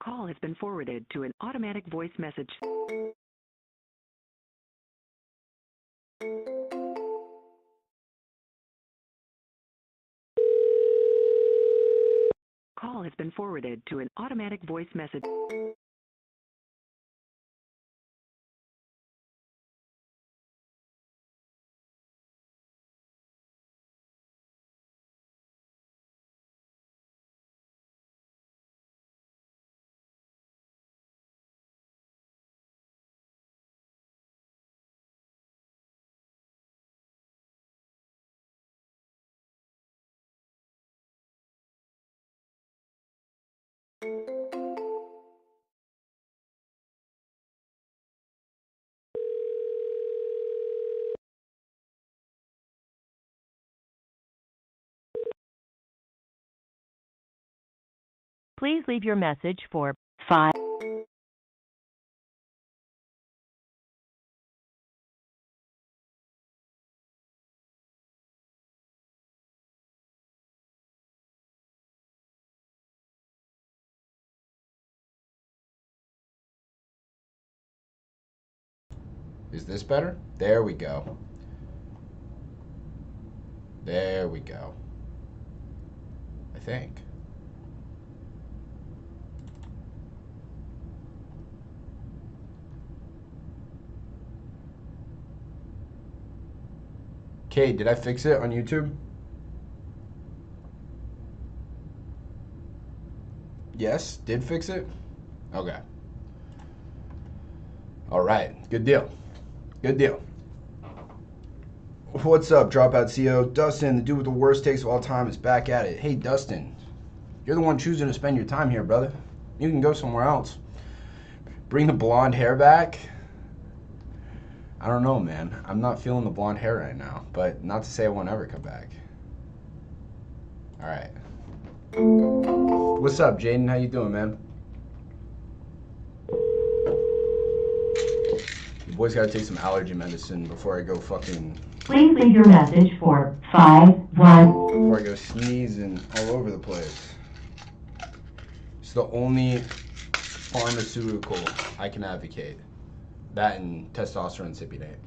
Call has been forwarded to an automatic voice message. Call has been forwarded to an automatic voice message. Please leave your message for 5. Is this better? There we go. There we go. I think. Kate, did I fix it on YouTube? Yes, did fix it? Okay. All right, good deal. Good deal. What's up, Dropout CEO? Dustin, the dude with the worst takes of all time, is back at it. Hey, Dustin, you're the one choosing to spend your time here, brother. You can go somewhere else. Bring the blonde hair back? I don't know, man. I'm not feeling the blonde hair right now, but not to say it won't ever come back. All right. What's up, Jaden? How you doing, man? The boys gotta take some allergy medicine before I go fucking... Please leave your message for 5-1. Before I go sneezing all over the place. It's the only pharmaceutical I can advocate. That and testosterone cypionate.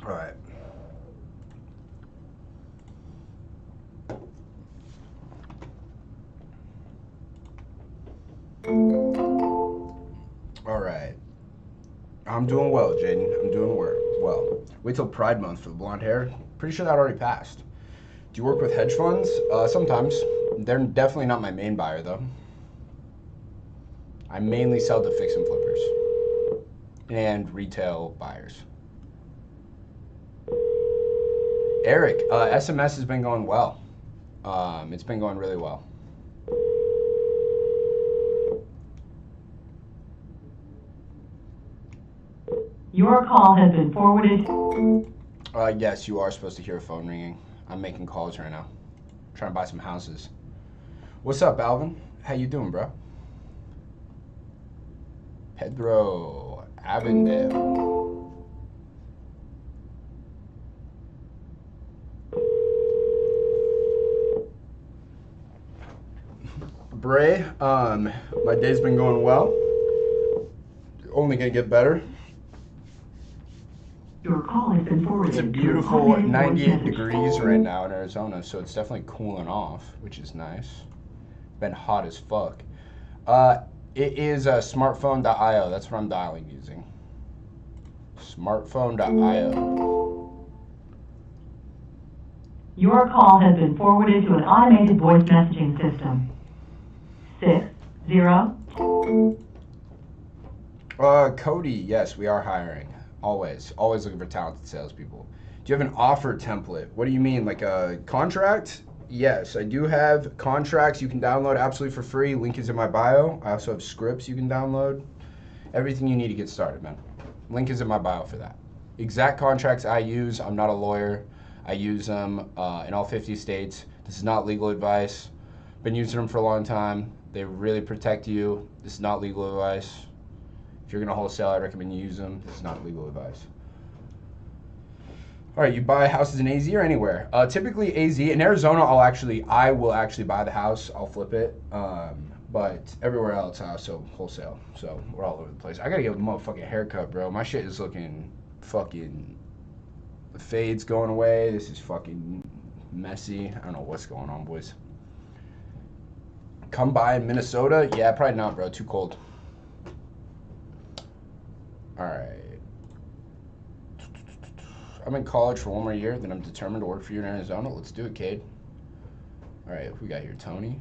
All right. All right. I'm doing well, Jaden. I'm doing well. Wait till Pride Month for the blonde hair. Pretty sure that already passed. Do you work with hedge funds? Sometimes. They're definitely not my main buyer, though. I mainly sell to fix and flippers and retail buyers. Eric, SMS has been going well. It's been going really well. Your call has been forwarded. Yes, you are supposed to hear a phone ringing. I'm making calls right now. Trying to buy some houses. What's up, Alvin? How you doing, bro? Pedro Avondale. Bray, my day's been going well. Only gonna get better. Your call has been forwarded. It's a beautiful 98 degrees right now in Arizona, so it's definitely cooling off, which is nice. Been hot as fuck. It is smartphone.io. That's what I'm dialing using. Smartphone.io. Your call has been forwarded to an automated voice messaging system. 60. Cody, yes, we are hiring. Always looking for talented salespeople. Do you have an offer template? What do you mean, like a contract? Yes, I do have contracts you can download absolutely for free. Link is in my bio. I also have scripts you can download. Everything you need to get started, man. Link is in my bio for that. Exact contracts I use. I'm not a lawyer. I use them in all 50 states. This is not legal advice. Been using them for a long time. They really protect you. This is not legal advice. If you're gonna wholesale, I recommend you use them. This is not legal advice. All right, you buy houses in AZ or anywhere? Typically AZ. In Arizona, I will actually buy the house. I'll flip it. But everywhere else, I also wholesale. So we're all over the place. I gotta get a motherfucking haircut, bro. My shit is looking fucking. The fade's going away. This is fucking messy. I don't know what's going on, boys. Come by in Minnesota? Yeah, probably not, bro. Too cold. All right. I'm in college for 1 more year, then I'm determined to work for you in Arizona. Let's do it, Cade. All right, who we got here? Tony.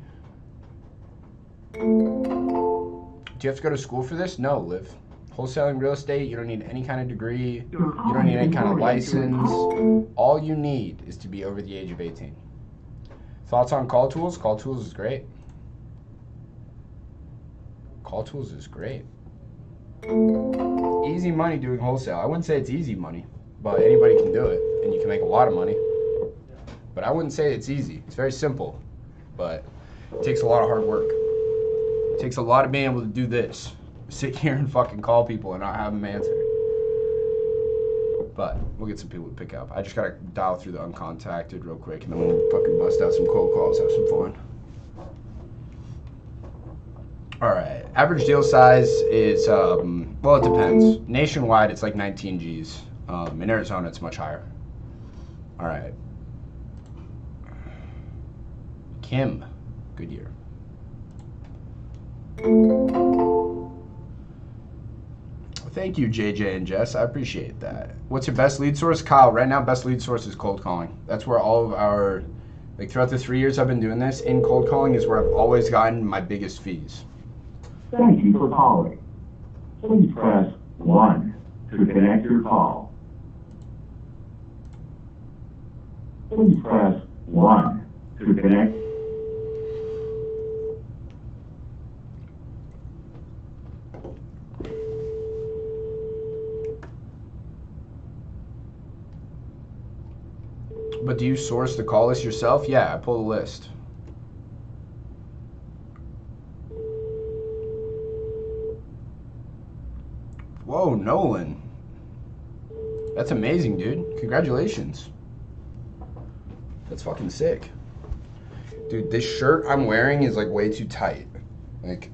Do you have to go to school for this? No, Liv. Wholesaling real estate, you don't need any kind of degree. You don't need any kind of license. All you need is to be over the age of 18. Thoughts on Call Tools? Call Tools is great. Call Tools is great. Easy money doing wholesale. I wouldn't say it's easy money, but anybody can do it, and you can make a lot of money. But I wouldn't say it's easy. It's very simple, but it takes a lot of hard work. It takes a lot of being able to do this. Sit here and fucking call people and not have them answer. But we'll get some people to pick up. I just gotta dial through the uncontacted real quick, and then we'll fucking bust out some cold calls, have some fun. All right, average deal size is, well, it depends. Nationwide, it's like 19 G's. In Arizona, it's much higher. All right. Kim, Goodyear. Thank you, JJ and Jess. I appreciate that. What's your best lead source? Kyle, right now, best lead source is cold calling. That's where all of our, like throughout the 3 years I've been doing this, in cold calling is where I've always gotten my biggest fees. Thank you for calling. Please press 1 to connect your call. Please press 1 to connect. But do you source the call list yourself? Yeah, I pull the list. Whoa, Nolan. That's amazing, dude. Congratulations. That's fucking sick. Dude, this shirt I'm wearing is like way too tight. Like,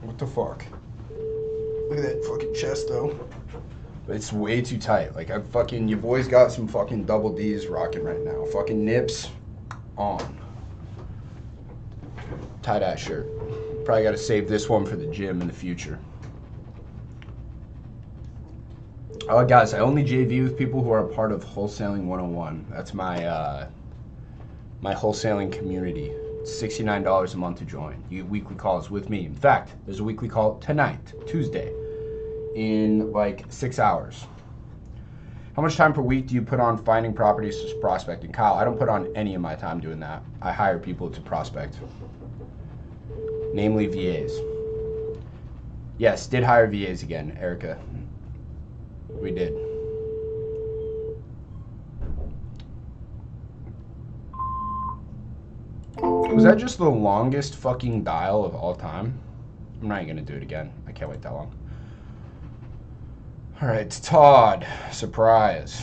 what the fuck? Look at that fucking chest though. But it's way too tight. Like, your boy's got some fucking double D's rocking right now. Fucking nips on. Tie-dye shirt. Probably gotta save this one for the gym in the future. Oh, guys, I only JV with people who are a part of Wholesaling 101. That's my my wholesaling community. It's $69 a month to join. You get weekly calls with me. In fact, there's a weekly call tonight, Tuesday, in like 6 hours. How much time per week do you put on finding properties to prospecting? Kyle, I don't put on any of my time doing that. I hire people to prospect, namely VAs. Yes, did hire VAs again, Erica. We did. Was that just the longest fucking dial of all time? I'm not even gonna do it again. I can't wait that long. All right, Todd. Surprise.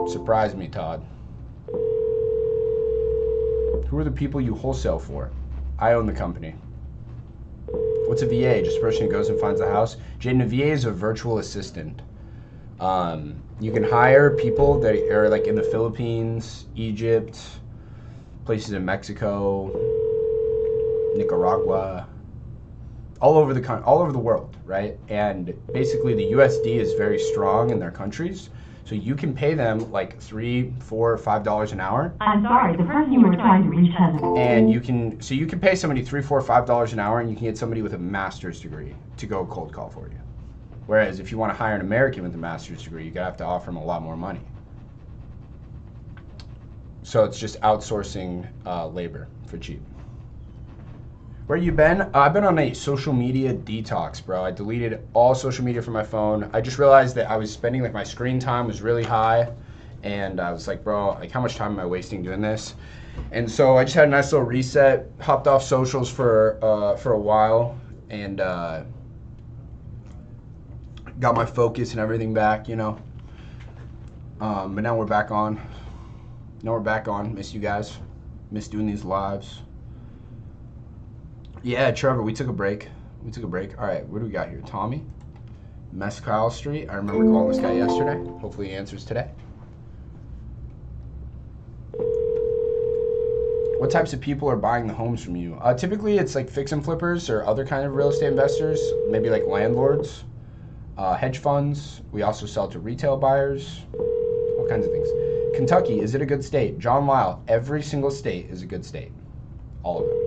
Surprise me, Todd. Who are the people you wholesale for? I own the company. What's a VA? Just a person who goes and finds a house? Jaden, a VA is a virtual assistant. You can hire people that are like in the Philippines, Egypt, places in Mexico, Nicaragua, all over the world, right? And basically the USD is very strong in their countries, so you can pay them like $3, $4, $5 an hour. I'm sorry, the person you were trying to reach hasn't. And you can pay somebody $3, $4, $5 an hour, and you can get somebody with a master's degree to go cold call for you. Whereas if you want to hire an American with a master's degree, you're gonna have to offer them a lot more money. So it's just outsourcing labor for cheap. Where you been? I've been on a social media detox, bro. I deleted all social media from my phone. I just realized that I was spending, like, my screen time was really high, and I was like, bro, like, how much time am I wasting doing this? And so I just had a nice little reset, hopped off socials for a while, and got my focus and everything back, you know. But now we're back on. Miss you guys. Miss doing these lives. Yeah, Trevor, we took a break. All right, what do we got here? Tommy? Mescal Street. I remember calling this guy yesterday. Hopefully he answers today. What types of people are buying the homes from you? Typically, it's like fix and flippers or other kind of real estate investors, maybe like landlords, hedge funds. We also sell to retail buyers, all kinds of things. Kentucky, is it a good state? John Lyle, every single state is a good state. All of them.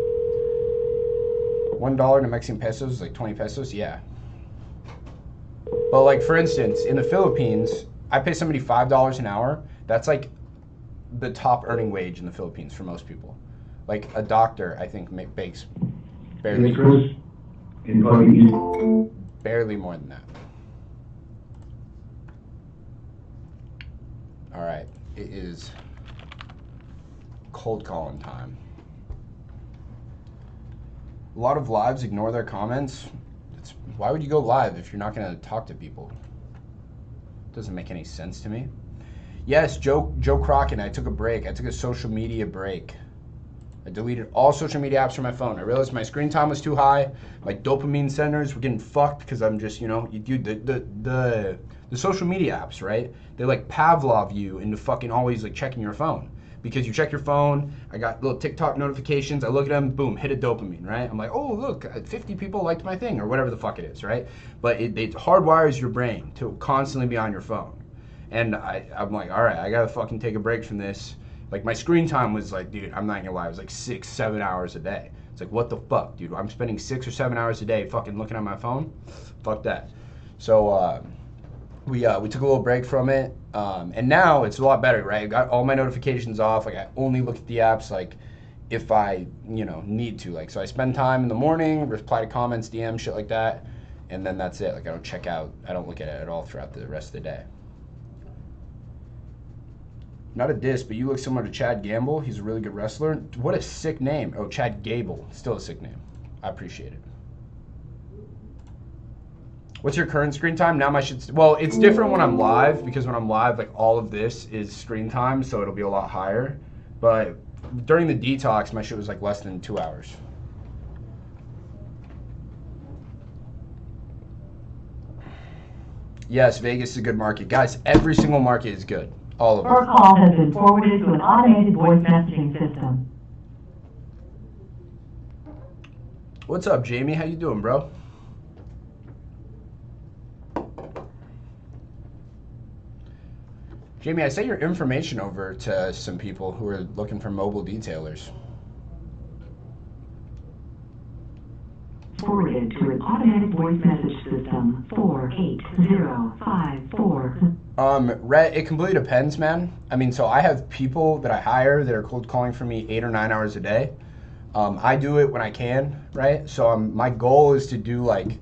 $1 to Mexican pesos is like 20 pesos, yeah. But like for instance, in the Philippines, I pay somebody $5 an hour. That's like the top earning wage in the Philippines for most people. Like a doctor, I think, makes barely more than that. All right, it is cold calling time. A lot of lives ignore their comments. Why would you go live if you're not going to talk to people? Doesn't make any sense to me. Yes, Joe Crockett, I took a break. I took a social media break. I deleted all social media apps from my phone. I realized my screen time was too high. My dopamine centers were getting fucked because I'm just, dude, the social media apps, right? They like Pavlov you into fucking always like checking your phone. Because you check your phone, I got little TikTok notifications, I look at them, boom, hit a dopamine, right? I'm like, oh, look, 50 people liked my thing, or whatever the fuck it is, right? But it hardwires your brain to constantly be on your phone. And I'm like, all right, I gotta fucking take a break from this. Like, my screen time was like, dude, I'm not gonna lie, it was like 6-7 hours a day. It's like, what the fuck, dude? I'm spending 6 or 7 hours a day fucking looking at my phone? Fuck that. So, we took a little break from it, and now it's a lot better, right? I got all my notifications off. Like I only look at the apps like if I need to. Like so I spend time in the morning, reply to comments, DM, shit like that, and then that's it. Like I don't look at it at all throughout the rest of the day. Not a diss, but you look similar to Chad Gamble. He's a really good wrestler. What a sick name. Oh, Chad Gable, still a sick name. I appreciate it. What's your current screen time? Now my shit's, well, it's different when I'm live, because when I'm live, like all of this is screen time, so it'll be a lot higher. But during the detox, my shit was like less than 2 hours. Yes, Vegas is a good market. Guys, every single market is good. All of them. Your call has been forwarded to an automated voice messaging system. What's up, Jamie? How you doing, bro? Jamie, I sent your information over to some people who are looking for mobile detailers. Forwarded to an automatic voice message system 48054. Rhett, it completely depends, man. I mean, so I have people that I hire that are cold calling for me 8 or 9 hours a day. I do it when I can, right? So my goal is to do like,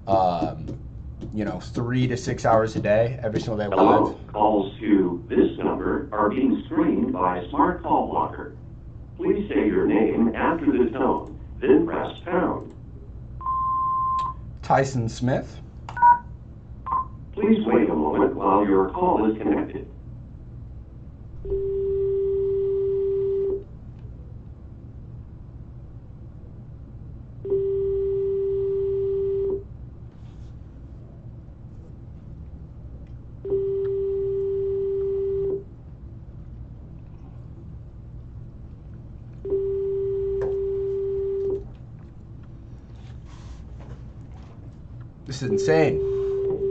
3 to 6 hours a day, every single day live. Hello, calls to this number are being screened by Smart Call Blocker. Please say your name after the tone, then press pound. Tyson Smith. Please wait a moment while your call is connected. This is insane.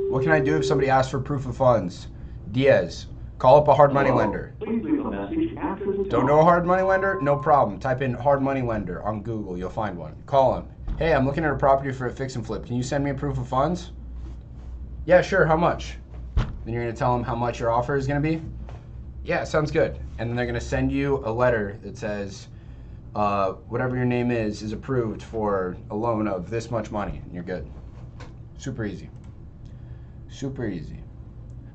What can I do if somebody asks for proof of funds? Diaz, call up a hard money lender. Please leave a message after the tone. Don't know a hard money lender? No problem. Type in hard money lender on Google. You'll find one. Call them. Hey, I'm looking at a property for a fix and flip. Can you send me a proof of funds? Yeah, sure. How much? Then you're going to tell them how much your offer is going to be? Yeah, sounds good. And then they're going to send you a letter that says, whatever your name is approved for a loan of this much money. And you're good. Super easy. Super easy.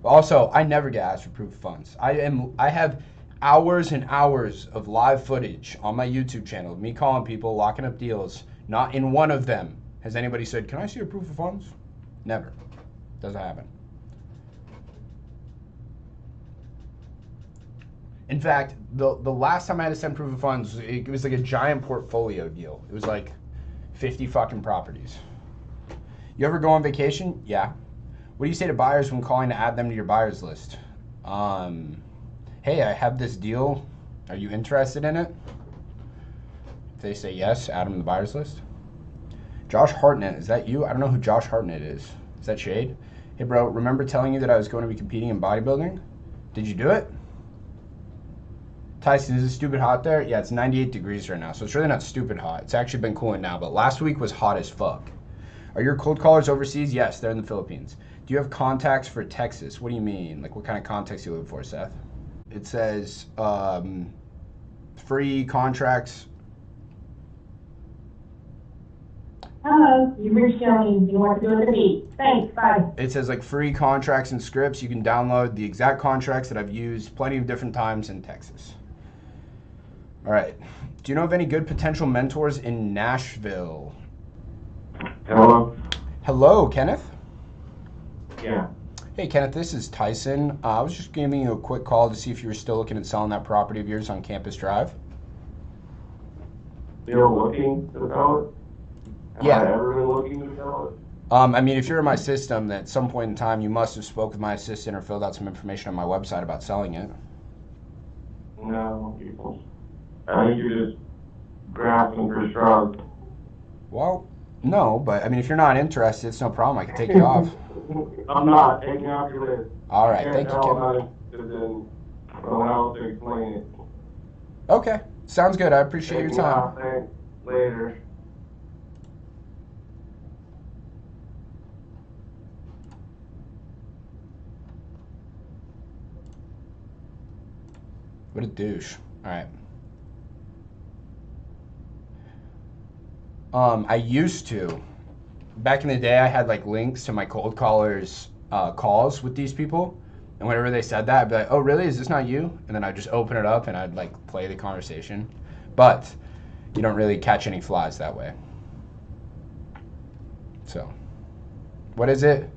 Also, I never get asked for proof of funds. I have hours and hours of live footage on my YouTube channel of me calling people, locking up deals. Not in one of them has anybody said, can I see a proof of funds? Never. Doesn't happen. In fact, the last time I had to send proof of funds, it was like a giant portfolio deal. It was like 50 fucking properties. You ever go on vacation? Yeah. What do you say to buyers when calling to add them to your buyers list? Hey, I have this deal. Are you interested in it? If they say yes, add them to the buyers list. Josh Hartnett, is that you? I don't know who Josh Hartnett is. Is that Shade? Hey bro, remember telling you that I was going to be competing in bodybuilding? Did you do it? Tyson, is it stupid hot there? Yeah, it's 98 degrees right now, so it's really not stupid hot. It's actually been cooling now, but last week was hot as fuck. Are your cold callers overseas? Yes, they're in the Philippines. Do you have contacts for Texas? What do you mean? Like, what kind of contacts do you look for, Seth? It says free contracts. Hello, you've reached Jolene. You want to do it the beat. Thanks, bye. It says like free contracts and scripts. You can download the exact contracts that I've used plenty of different times in Texas. All right. Do you know of any good potential mentors in Nashville? Hello? Hello, Kenneth? Yeah. Hey, Kenneth, this is Tyson. I was just giving you a quick call to see if you were still looking at selling that property of yours on Campus Drive. Still looking to sell it? Yeah. Have I ever been looking to sell it? I mean, if you're in my system, at some point in time, you must have spoke with my assistant or filled out some information on my website about selling it. No, I think you're just grasping for straws. Well, no, but I mean, if you're not interested, it's no problem. I can take you off. I'm not taking off your list. All right, thank you, Kenneth. I'm not interested in someone else to explain it. Okay, sounds good. I appreciate your time. Thanks. Later. What a douche. All right. I used to. Back in the day, I had like links to my cold callers calls with these people. And whenever they said that, I'd be like, oh, really? Is this not you? And then I'd just open it up and I'd like play the conversation. But you don't really catch any flies that way. So, what is it?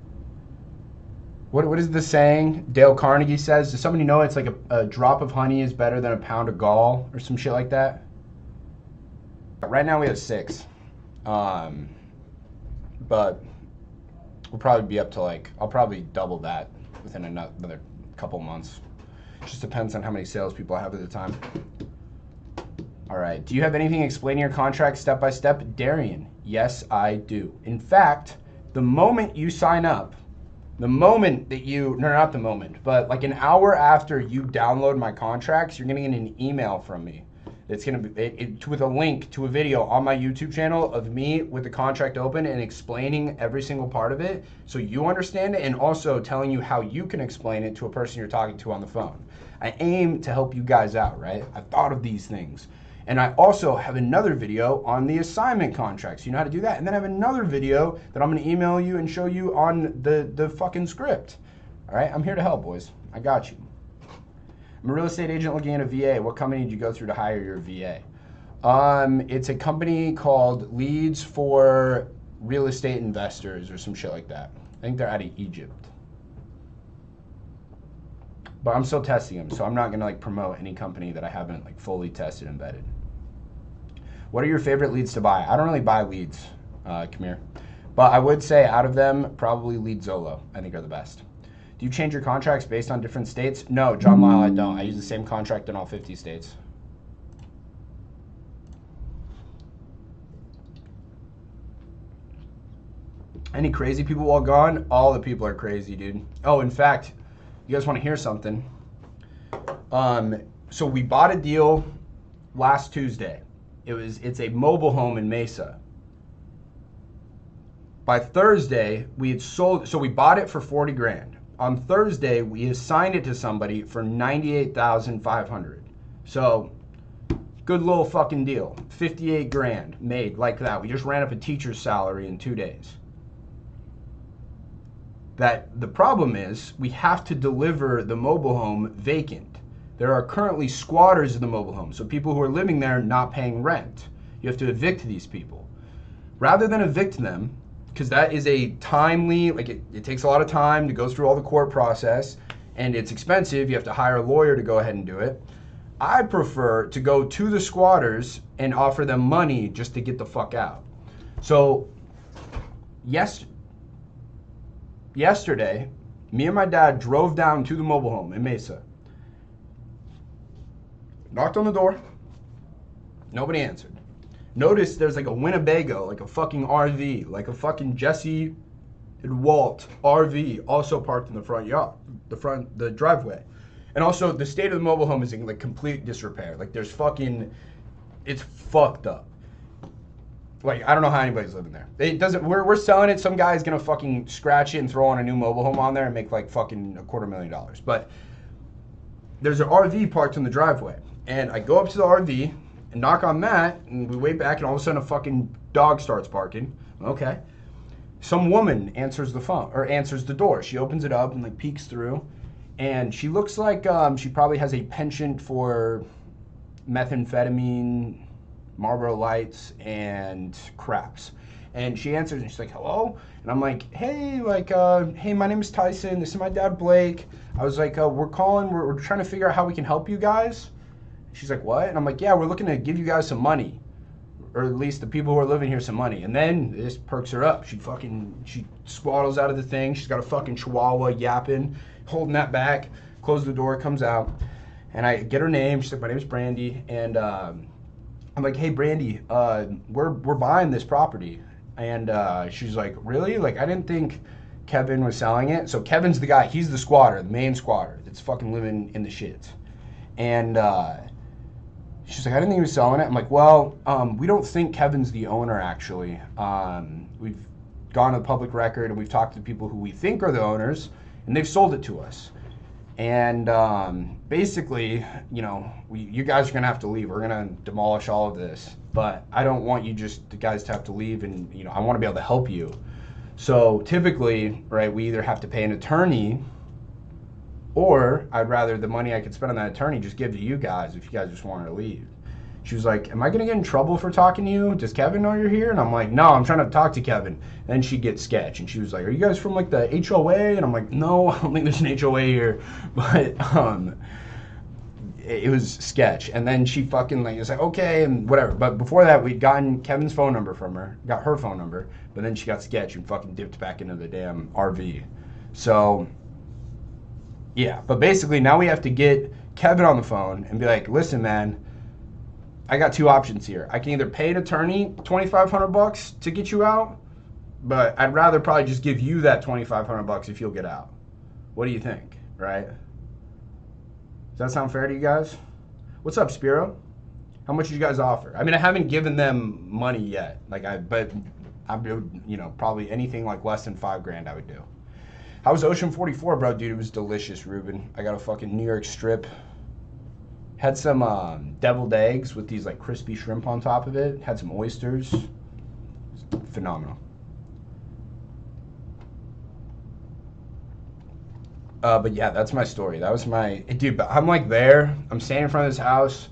What is the saying? Dale Carnegie says, does somebody know it's like a drop of honey is better than a pound of gall or some shit like that? Right now we have 6. But we'll probably be up to like, I'll probably double that within another couple months. Just depends on how many salespeople I have at the time. All right, do you have anything explaining your contract step by step? Darian, yes, I do. In fact, the moment you sign up, the moment that you, no, not the moment, but like an hour after you download my contracts, you're gonna get an email from me. It's gonna be with a link to a video on my YouTube channel of me with the contract open and explaining every single part of it so you understand it, and also telling you how you can explain it to a person you're talking to on the phone. I aim to help you guys out, right? I've thought of these things. And I also have another video on the assignment contracts. You know how to do that? And then I have another video that I'm gonna email you and show you on the fucking script. All right, I'm here to help, boys. I got you. I'm a real estate agent looking at a VA. What company did you go through to hire your VA? It's a company called Leads for Real Estate Investors or some shit like that. I think they're out of Egypt. But I'm still testing them, so I'm not gonna like promote any company that I haven't like fully tested and vetted. What are your favorite leads to buy? I don't really buy leads, come here. But I would say out of them, probably Lead Zolo, I think are the best. Do you change your contracts based on different states? No, John Lyle, I don't. I use the same contract in all 50 states. Any crazy people while gone? All the people are crazy, dude. Oh, in fact, you guys want to hear something? So we bought a deal last Tuesday. It's a mobile home in Mesa. By Thursday, we had sold, so we bought it for 40 grand. On Thursday, we assigned it to somebody for 98,500. So, good little fucking deal. 58 grand made like that. We just ran up a teacher's salary in 2 days. That the problem is we have to deliver the mobile home vacant. There are currently squatters in the mobile home, so people who are living there not paying rent. You have to evict these people. Rather than evict them, because that is a timely, like it takes a lot of time to go through all the court process, and it's expensive, you have to hire a lawyer to go ahead and do it. I prefer to go to the squatters and offer them money just to get the fuck out. So, yesterday, me and my dad drove down to the mobile home in Mesa. Knocked on the door. Nobody answered. Noticed there's like a Winnebago, like a fucking RV, like a fucking Jesse and Walt RV also parked in the front yard, the driveway. And also the state of the mobile home is in like complete disrepair. Like there's fucking, it's fucked up. Like I don't know how anybody's living there. It doesn't, we're selling it. Some guy's gonna fucking scratch it and throw on a new mobile home on there and make like fucking $250,000. But there's an RV parked in the driveway. And I go up to the RV and knock on that, and we wait back, and all of a sudden a fucking dog starts barking. Okay. Some woman answers the phone, or answers the door. She opens it up and like peeks through, and she looks like she probably has a penchant for methamphetamine, Marlboro Lights, and craps. And she answers and she's like, hello? And I'm like, hey, hey, my name is Tyson. This is my dad, Blake. I was like, we're calling, we're trying to figure out how we can help you guys. She's like, what? And I'm like, yeah, we're looking to give you guys some money. Or at least the people who are living here some money. And then this perks her up. She swaddles out of the thing. She's got a fucking chihuahua yapping, holding that back. Close the door, comes out. And I get her name. She's like, my name's Brandy. And I'm like, hey, Brandy, we're buying this property. And she's like, really? Like, I didn't think Kevin was selling it. So Kevin's the guy. He's the squatter, the main squatter that's fucking living in the shit. And she's like, I didn't think he was selling it. I'm like, well, we don't think Kevin's the owner, actually. We've gone to the public record, and we've talked to people who we think are the owners, and they've sold it to us. And basically, you know, you guys are going to have to leave. We're going to demolish all of this. But I don't want you the guys to have to leave, and, you know, I want to be able to help you. So typically, right, we either have to pay an attorney, or I'd rather the money I could spend on that attorney just give to you guys if you guys just wanted to leave. She was like, am I going to get in trouble for talking to you? Does Kevin know you're here? And I'm like, no, I'm trying to talk to Kevin. Then she gets sketch, and she was like, are you guys from like the HOA? And I'm like, no, I don't think there's an HOA here. But it was sketch. And then she fucking like was like, okay, and whatever. But before that, we'd gotten Kevin's phone number from her, got her phone number, but then she got sketch and fucking dipped back into the damn RV. So yeah, but basically now we have to get Kevin on the phone and be like, listen, man, I got two options here. I can either pay an attorney $2,500 to get you out, but I'd rather probably just give you that $2,500 if you'll get out. What do you think, right? Does that sound fair to you guys? What's up, Spiro? How much did you guys offer? I mean, I haven't given them money yet, but I would, you know, probably anything like less than $5,000 I would do. How was Ocean 44, bro? Dude, it was delicious, Ruben. I got a fucking New York strip. Had some deviled eggs with these like crispy shrimp on top of it. Had some oysters. Phenomenal. But yeah, that's my story. That was my dude. But I'm like there. I'm standing in front of this house,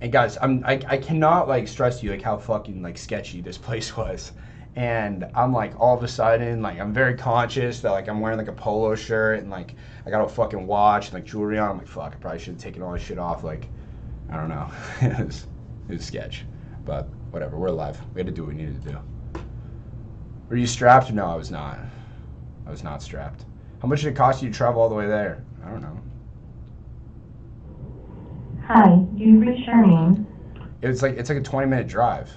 and guys, I cannot like stress to you like how fucking like sketchy this place was. And I'm like, all of a sudden, like, I'm very conscious that, like, I'm wearing, like, a polo shirt and, like, I got a fucking watch and, like, jewelry on. I'm like, fuck, I probably should have taken all this shit off. Like, I don't know. it was sketch. But whatever, we're alive. We had to do what we needed to do. Were you strapped? No, I was not. I was not strapped. How much did it cost you to travel all the way there? I don't know. Hi, you've reached Charmaine. It's like a 20-minute drive.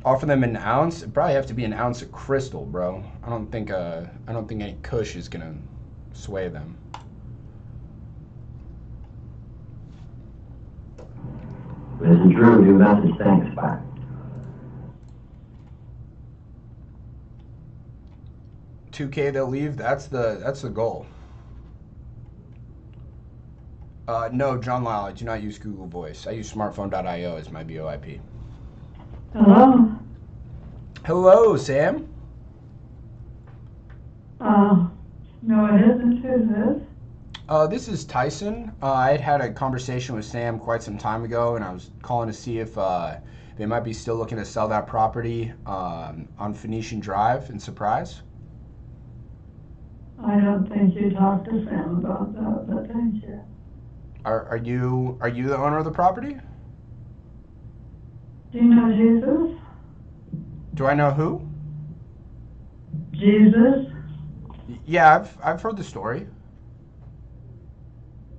Offer them an ounce. It'd probably have to be an ounce of crystal, bro. I don't think any kush is gonna sway them. Listen, Drew, new message, thanks, bye. $2K they'll leave. That's the goal. No, John Lyle, I do not use Google Voice. I use smartphone.io as my VoIP. Hello? Hello, Sam. No, it isn't. Who's this? This is Tyson. I had a conversation with Sam quite some time ago, and I was calling to see if they might be still looking to sell that property on Phoenician Drive in Surprise. I don't think you talked to Sam about that, but thank you. Are you the owner of the property? Do you know Jesus? Do I know who? Jesus? Yeah, I've heard the story.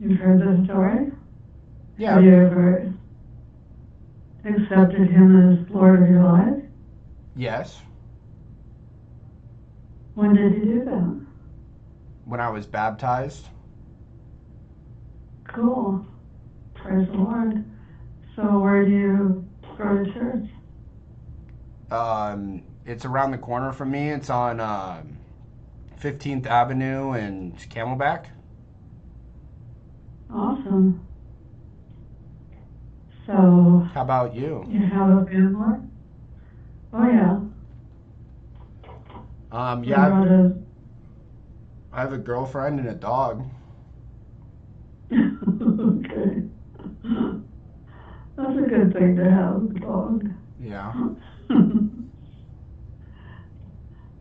You've heard the story? Yeah. Have you ever accepted him as Lord of your life? Yes. When did you do that? When I was baptized. Cool. Praise the Lord. So where do you go to church? It's around the corner from me. It's on 15th Avenue and Camelback. Awesome. So How about you? you have a family? Oh yeah. Yeah, I have a girlfriend and a dog. Okay. That's a good thing to have, a dog. Yeah.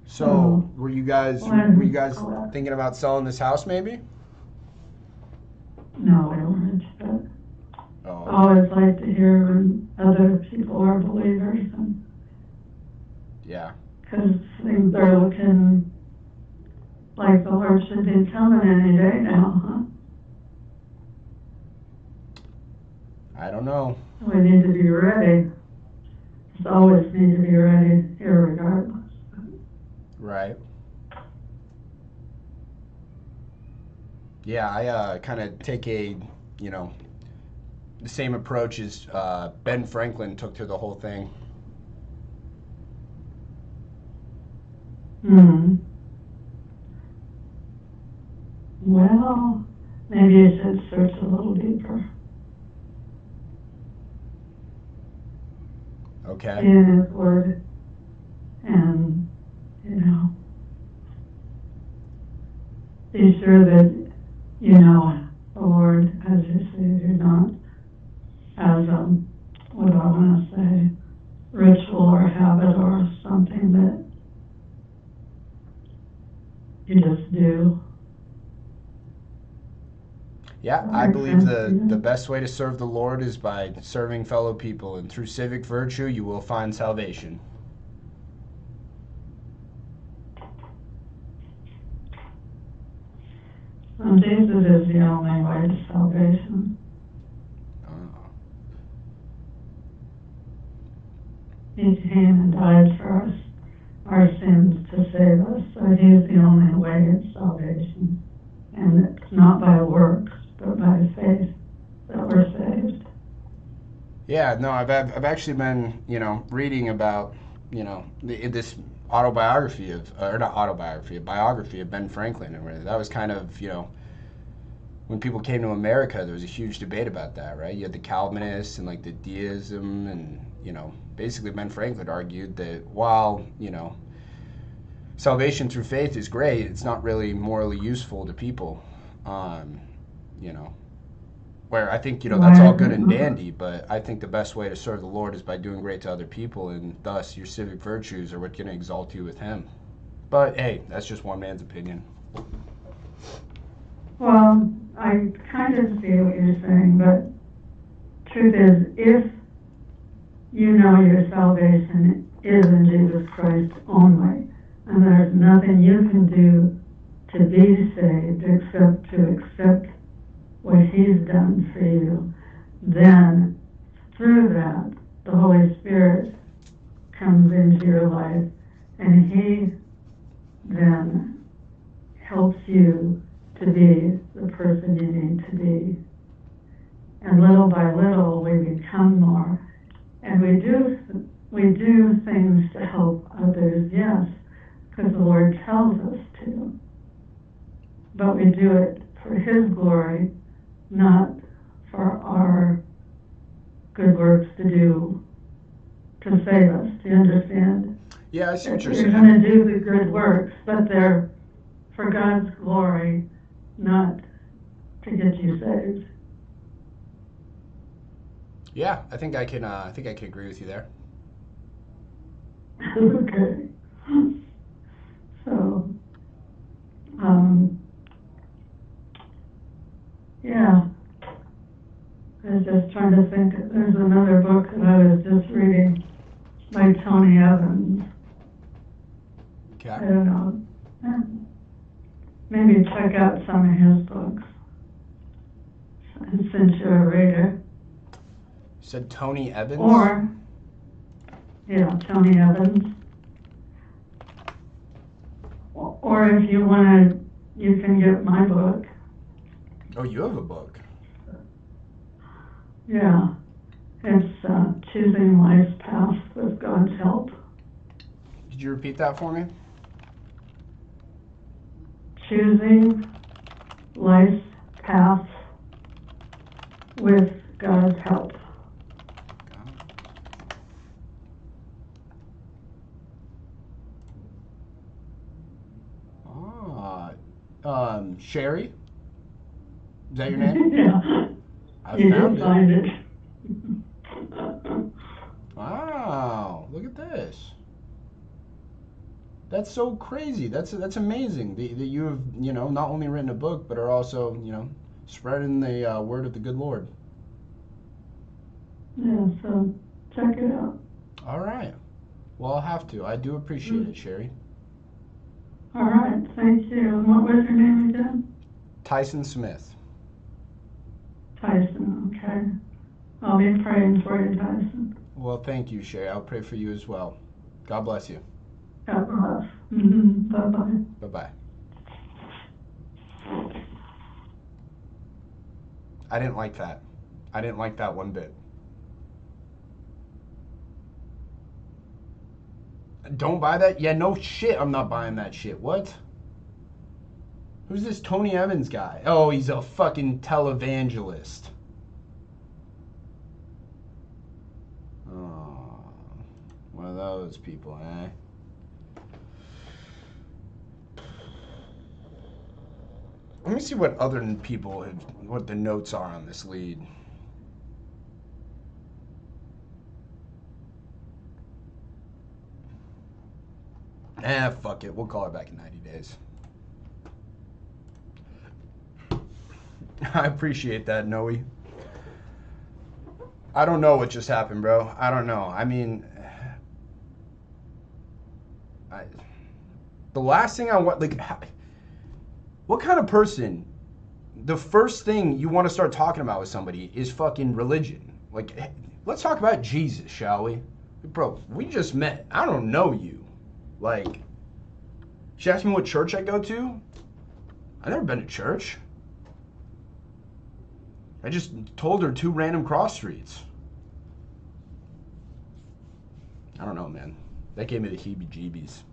So, were you guys thinking about selling this house maybe? No, I weren't, but Oh, I always like to hear when other people are believers, and yeah. because things are looking like the Lord should be coming any day now, huh? I don't know. We need to be ready. Just always need to be ready, irregardless. Right. Yeah, I kind of take the same approach as Ben Franklin took to the whole thing. Well, maybe you should search a little deeper. Okay. In His Word, and be sure that you know the Lord as your Savior, not as what do I want to say, ritual or habit or something that you just do. Yeah, I believe the best way to serve the Lord is by serving fellow people, and through civic virtue you will find salvation. And Jesus is the only way to salvation. He came and died for us, our sins, to save us. So He's the only way of salvation. And it's not by works, but by faith that we're saved. Yeah, no, I've actually been, reading about, this autobiography of, or not autobiography, a biography of Ben Franklin, and that was kind of, when people came to America, there was a huge debate about that, right? You had the Calvinists and like the deism, and basically Ben Franklin argued that while salvation through faith is great, it's not really morally useful to people. Where I think that's all good and dandy, but I think the best way to serve the Lord is by doing great to other people, and thus your civic virtues are what's going to exalt you with Him. But hey, that's just one man's opinion. Well, I kind of see what you're saying, but truth is, if you know your salvation is in Jesus Christ only, and there's nothing you can do to be saved except to accept what He's done for you, then through that, the Holy Spirit comes into your life, and He then helps you to be the person you need to be. And little by little, we become more. And we do things to help others, yes, because the Lord tells us to. But we do it for His glory, not for our good works to do to save us. Do you understand? Yeah, I see what you're saying. You're going to do the good works, but they're for God's glory, not to get you saved. Yeah, I think I can agree with you there. Okay. So, I was just trying to think, there's another book that I was just reading by Tony Evans. Okay. I don't know. Maybe check out some of his books. Since you're a reader. You said Tony Evans? Or, yeah, Tony Evans. Or if you want to, you can get my book. Oh, you have a book. Yeah. It's Choosing Life's Path with God's Help. Could you repeat that for me? Choosing Life's Path with God's Help. Sherry? Is that your name? Yeah. I You found did find it. Wow, look at this. That's so crazy. That's amazing that you have, not only written a book, but are also, spreading the word of the good Lord. Yeah, so check it out. All right. Well, I'll have to. I do appreciate it, Sherry. All right, thank you. And what was your name again? Tyson Smith. Tyson, okay. I'll be praying for you, Tyson. Well, thank you, Sherry. I'll pray for you as well. God bless you. God bless. Mm-hmm. Bye-bye. Bye-bye. I didn't like that. I didn't like that one bit. Don't buy that? Yeah, no shit, I'm not buying that shit. What? Who's this Tony Evans guy? Oh, he's a fucking televangelist. Oh, one of those people, eh? Let me see what other people have, what the notes are on this lead. Fuck it. We'll call her back in 90 days. I appreciate that, Noe. I don't know what just happened, bro. I don't know. I mean, the last thing I want, like, what kind of person, the first thing you want to start talking about with somebody is fucking religion? Like, let's talk about Jesus, shall we? Bro, we just met. I don't know you. Like, she asked me what church I go to. I've never been to church. I just told her 2 random cross streets. I don't know, man. That gave me the heebie-jeebies.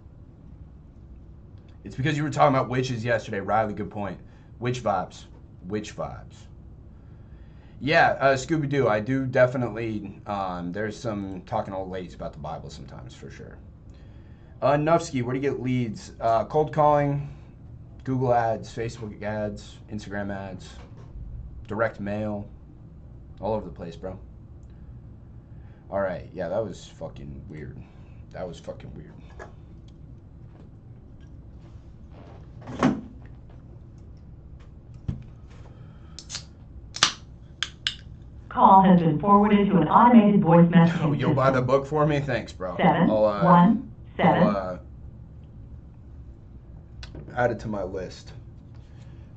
It's because you were talking about witches yesterday. Riley, good point. Witch vibes. Witch vibes. Yeah, Scooby-Doo, I do definitely, there's some talking old ladies about the Bible sometimes, for sure. Nufsky, where do you get leads? Cold calling, Google ads, Facebook ads, Instagram ads, direct mail, all over the place, bro. All right, yeah, that was fucking weird. That was fucking weird. Call has been forwarded to an automated voice messaging Oh, you'll buy the system. book for me? Thanks, bro. 717. I'll add it to my list.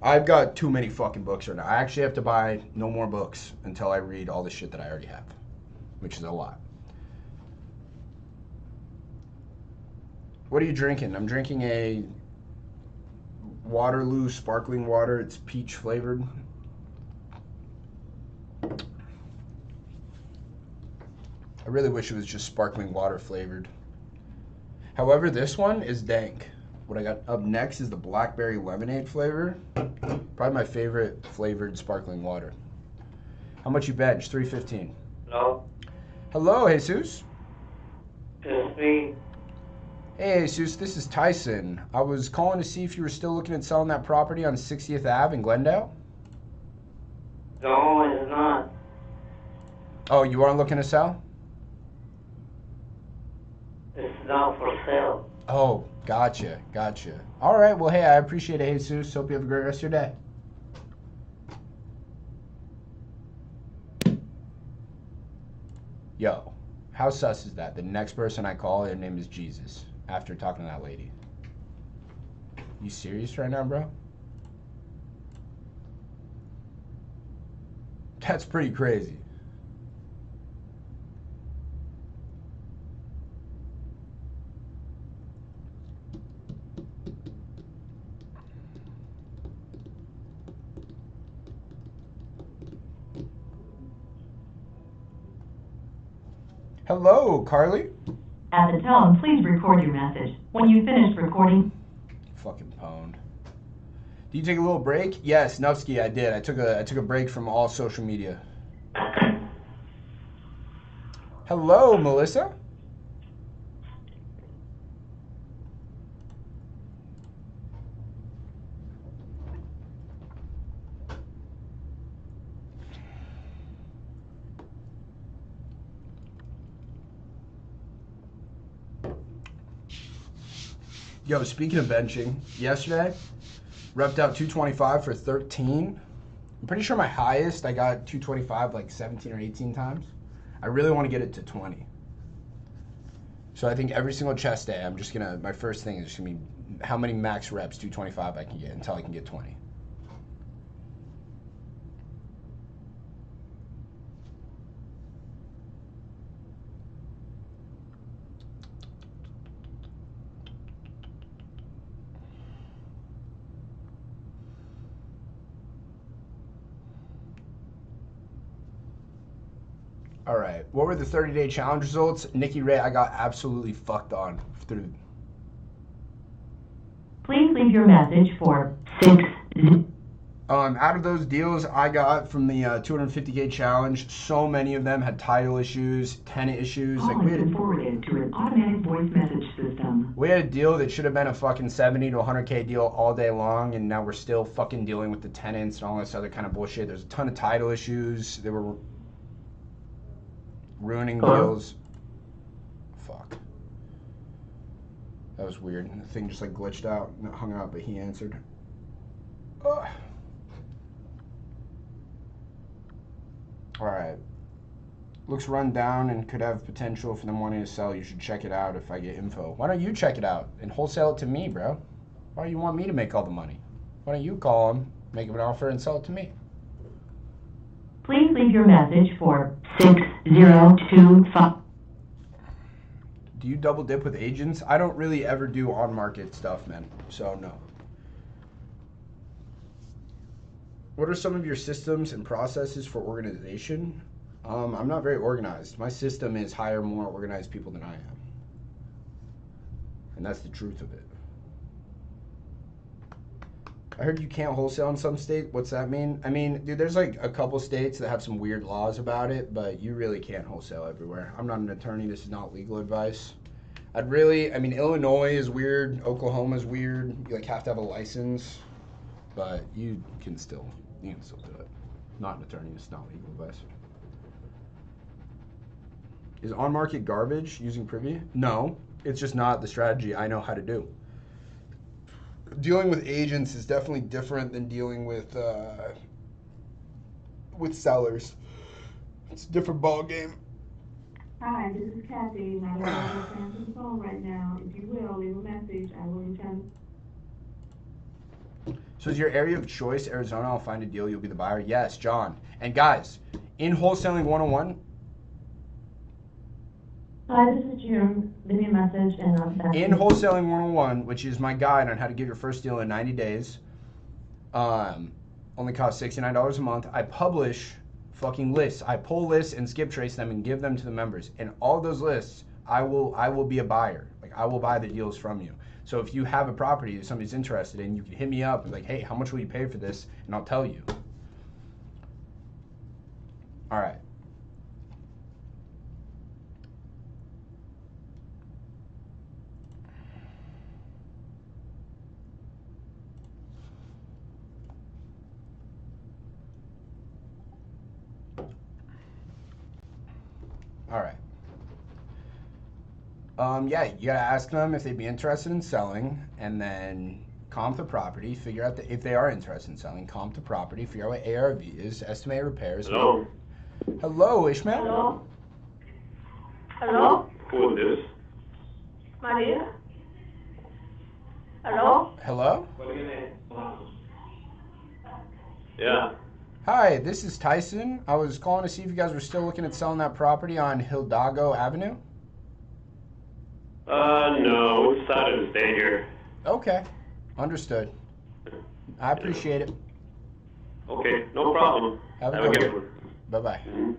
I've got too many fucking books right now. I actually have to buy no more books until I read all the shit that I already have, which is a lot. What are you drinking? I'm drinking a Waterloo sparkling water. It's peach flavored. I really wish it was just sparkling water flavored. However, this one is dank. What I got up next is the blackberry lemonade flavor. Probably my favorite flavored sparkling water. How much you bench? $3.15. Hello? Hello, Jesus. It's me. Hey, Jesus, this is Tyson. I was calling to see if you were still looking at selling that property on 60th Ave in Glendale. No, it's not. Oh, you aren't looking to sell? It's not for sale. Oh, gotcha. All right, well, hey, I appreciate it, Jesus. Hope you have a great rest of your day. Yo, how sus is that? The next person I call, their name is Jesus, after talking to that lady. You serious right now, bro? That's pretty crazy. Hello, Carly. At the tone, please record your message. When you've finished recording... Fucking pwned. Do you take a little break? Yes, Nufsky, I did. I took a break from all social media. Hello, Melissa. Yo, speaking of benching, yesterday, repped out 225 for 13. I'm pretty sure my highest, I got 225 like 17 or 18 times. I really want to get it to 20. So I think every single chest day, I'm just gonna, my first thing is just gonna be how many max reps 225 I can get until I can get 20. All right, what were the 30-day challenge results? Nikki Ray, I got absolutely fucked on through. Please leave your message for 6... Out of those deals I got from the 250K challenge, so many of them had title issues, tenant issues. Call Like has been forwarded to an automatic voice message system. we had a deal that should have been a fucking 70 to 100K deal all day long, and now we're still fucking dealing with the tenants and all this other kind of bullshit. There's a ton of title issues. They were ruining deals. Fuck. That was weird. The thing just like glitched out and it hung out, but he answered. Ugh. All right. Looks run down and could have potential for them wanting to sell. You should check it out if I get info. Why don't you check it out and wholesale it to me, bro? Why do you want me to make all the money? Why don't you call them, make them an offer, and sell it to me? Please leave your message for 6025. Do you double dip with agents? I don't really ever do on-market stuff, man. So, no. What are some of your systems and processes for organization? I'm not very organized. My system is hire more organized people than I am. And that's the truth of it. I heard you can't wholesale in some state. What's that mean? I mean, dude, there's like a couple states that have some weird laws about it, but you really can't wholesale everywhere. I'm not an attorney. This is not legal advice. I mean, Illinois is weird. Oklahoma is weird. You like have to have a license, but you can still do it. Not an attorney. It's not legal advice. Is on-market garbage using Privy? No, it's just not the strategy I know how to do. Dealing with agents is definitely different than dealing with sellers. It's a different ball game. Hi, this is Kathy. I don't have to answer the phone right now. If you will, leave a message. I will return. So is your area of choice Arizona? I'll find a deal. You'll be the buyer. Yes, John. And guys, in Wholesaling 101. Hi, this is June. Leave me a message and I'll be back. In Wholesaling 101, which is my guide on how to get your first deal in 90 days, only costs $69 a month. I publish fucking lists. I pull lists and skip trace them and give them to the members. And all those lists, I will be a buyer. Like I will buy the deals from you. So if you have a property that somebody's interested in, you can hit me up and like, hey, how much will you pay for this? And I'll tell you. All right. All right. Yeah, you gotta ask them if they'd be interested in selling, and then comp the property, figure out if they are interested in selling, comp the property, figure out what ARV is, estimate repairs. Hello? Hello, Ishmael. Hello? Hello? Who is this? Maria? Hello? Hello? What are your name? Yeah. Hi, this is Tyson. I was calling to see if you guys were still looking at selling that property on Hidalgo Avenue. No, we decided to stay here. Okay, understood. I appreciate it. Okay, no problem. Have a Have a good good one. one. Bye-bye. Mhm.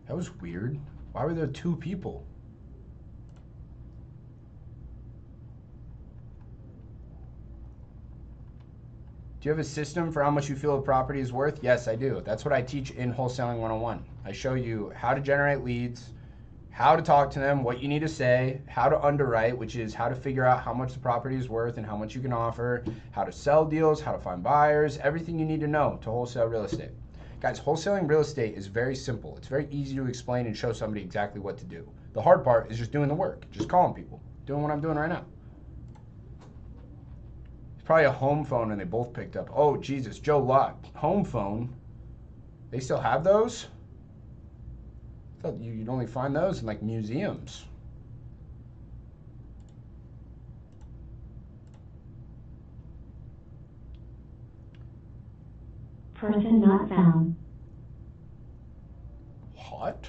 That was weird. Why were there two people? Do you have a system for how much you feel a property is worth? Yes, I do. That's what I teach in Wholesaling 101. I show you how to generate leads, how to talk to them, what you need to say, how to underwrite, which is how to figure out how much the property is worth and how much you can offer, how to sell deals, how to find buyers, everything you need to know to wholesale real estate. Guys, wholesaling real estate is very simple. It's very easy to explain and show somebody exactly what to do. The hard part is just doing the work, just calling people, doing what I'm doing right now. It's probably a home phone and they both picked up. Oh, Jesus, Joe Locke. Home phone? They still have those? I thought you'd only find those in like museums. Person not found. What?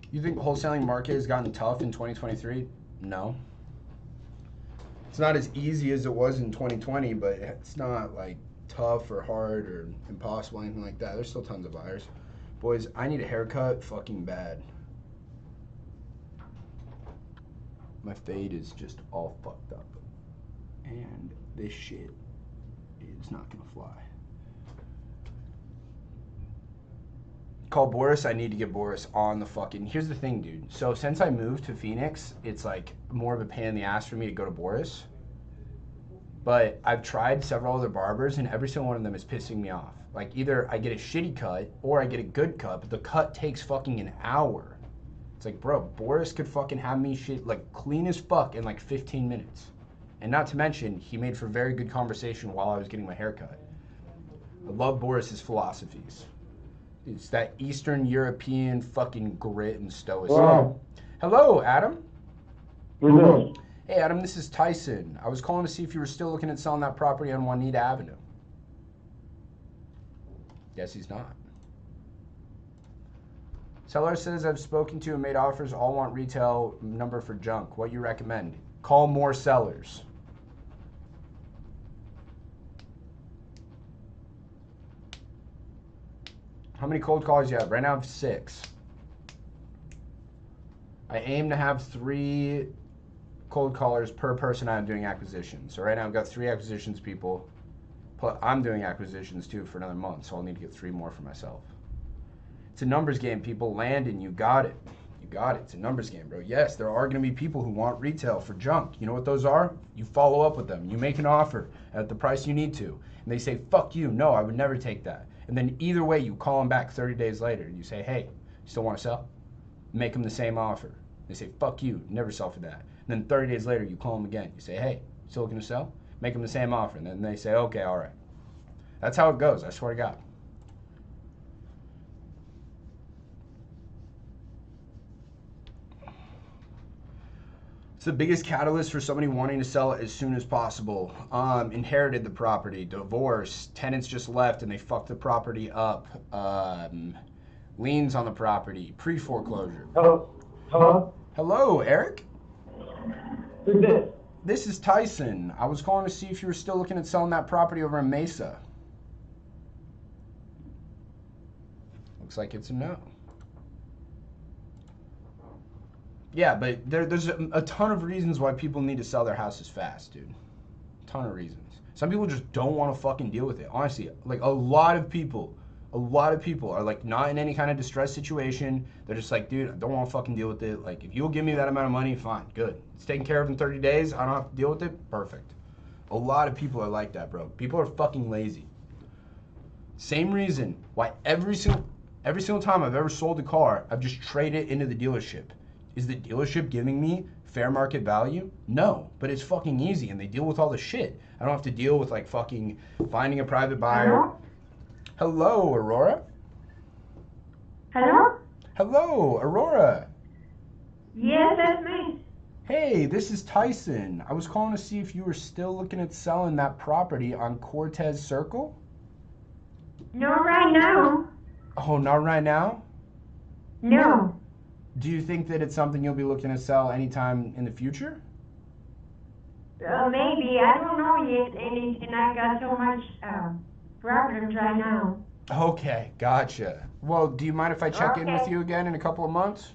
You think wholesaling market has gotten tough in 2023? No. It's not as easy as it was in 2020, but it's not like tough or hard or impossible, anything like that. There's still tons of buyers. Boys, I need a haircut fucking bad. My fade is just all fucked up. And this shit is not gonna fly. Call Boris. I need to get Boris on the fucking... Here's the thing, dude. So since I moved to Phoenix, it's like more of a pain in the ass for me to go to Boris. But I've tried several other barbers and every single one of them is pissing me off. Like either I get a shitty cut or I get a good cut, but the cut takes fucking an hour. It's like, bro, Boris could fucking have me shit like clean as fuck in like 15 minutes. And not to mention, he made for very good conversation while I was getting my hair cut. I love Boris's philosophies. It's that Eastern European fucking grit and stoicism. Wow. Hello, Adam. Who's this? Hey, Adam, this is Tyson. I was calling to see if you were still looking at selling that property on Juanita Avenue. Guess he's not. Seller says I've spoken to and made offers. All want retail number for junk. What you recommend? Call more sellers. How many cold calls do you have? Right now I have 6. I aim to have 3 cold callers per person I'm doing acquisitions. So right now I've got 3 acquisitions people. Plus I'm doing acquisitions too for another month, so I'll need to get 3 more for myself. It's a numbers game, people. Landon, you got it. You got it. It's a numbers game, bro. Yes, there are going to be people who want retail for junk. You know what those are? You follow up with them. You make an offer at the price you need to. And they say, fuck you. No, I would never take that. And then either way, you call them back 30 days later. And you say, hey, you still want to sell? Make them the same offer. They say, fuck you. Never sell for that. And then 30 days later, you call them again. You say, hey, still looking to sell? Make them the same offer. And then they say, okay, all right. That's how it goes. I swear to God. It's the biggest catalyst for somebody wanting to sell it as soon as possible. Inherited the property, divorce, tenants just left and they fucked the property up. Liens on the property, pre-foreclosure. Hello? Hello? Hello, Eric? Who's this? This is Tyson. I was calling to see if you were still looking at selling that property over in Mesa. Looks like it's a no. Yeah, but there's a ton of reasons why people need to sell their houses fast, dude. A ton of reasons. Some people just don't want to fucking deal with it. Honestly, like a lot of people are like not in any kind of distress situation. They're just like, dude, I don't want to fucking deal with it. Like, if you'll give me that amount of money, fine, good. It's taken care of in 30 days. I don't have to deal with it. Perfect. A lot of people are like that, bro. People are fucking lazy. Same reason why every single time I've ever sold a car, I've just traded it into the dealership. Is the dealership giving me fair market value? No, but it's fucking easy and they deal with all the shit. I don't have to deal with like fucking finding a private buyer. Hello? Hello, Aurora. Hello? Hello, Aurora. Yes, that's me. Hey, this is Tyson. I was calling to see if you were still looking at selling that property on Cortez Circle. No, right now. Oh, not right now? No. Do you think that it's something you'll be looking to sell anytime in the future? Maybe. I don't know yet. And I got so much problems right now. Okay, gotcha. Well, do you mind if I check in with you again in a couple of months?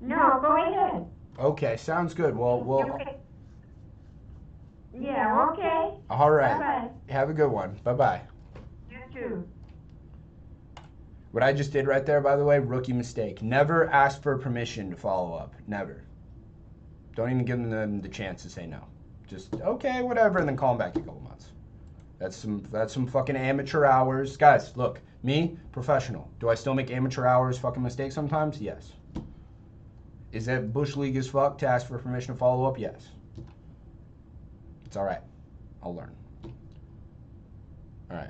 No, go ahead. Okay, sounds good. Well, Yeah, okay. all right. Bye-bye. Have a good one. Bye-bye. You too. What I just did right there, by the way, rookie mistake. Never ask for permission to follow up. Never. Don't even give them the chance to say no. Just, okay, whatever, and then call them back in a couple months. That's some fucking amateur hours. Guys, look, me, professional. Do I still make amateur hours fucking mistakes sometimes? Yes. Is that bush league as fuck to ask for permission to follow up? Yes. It's all right. I'll learn. All right.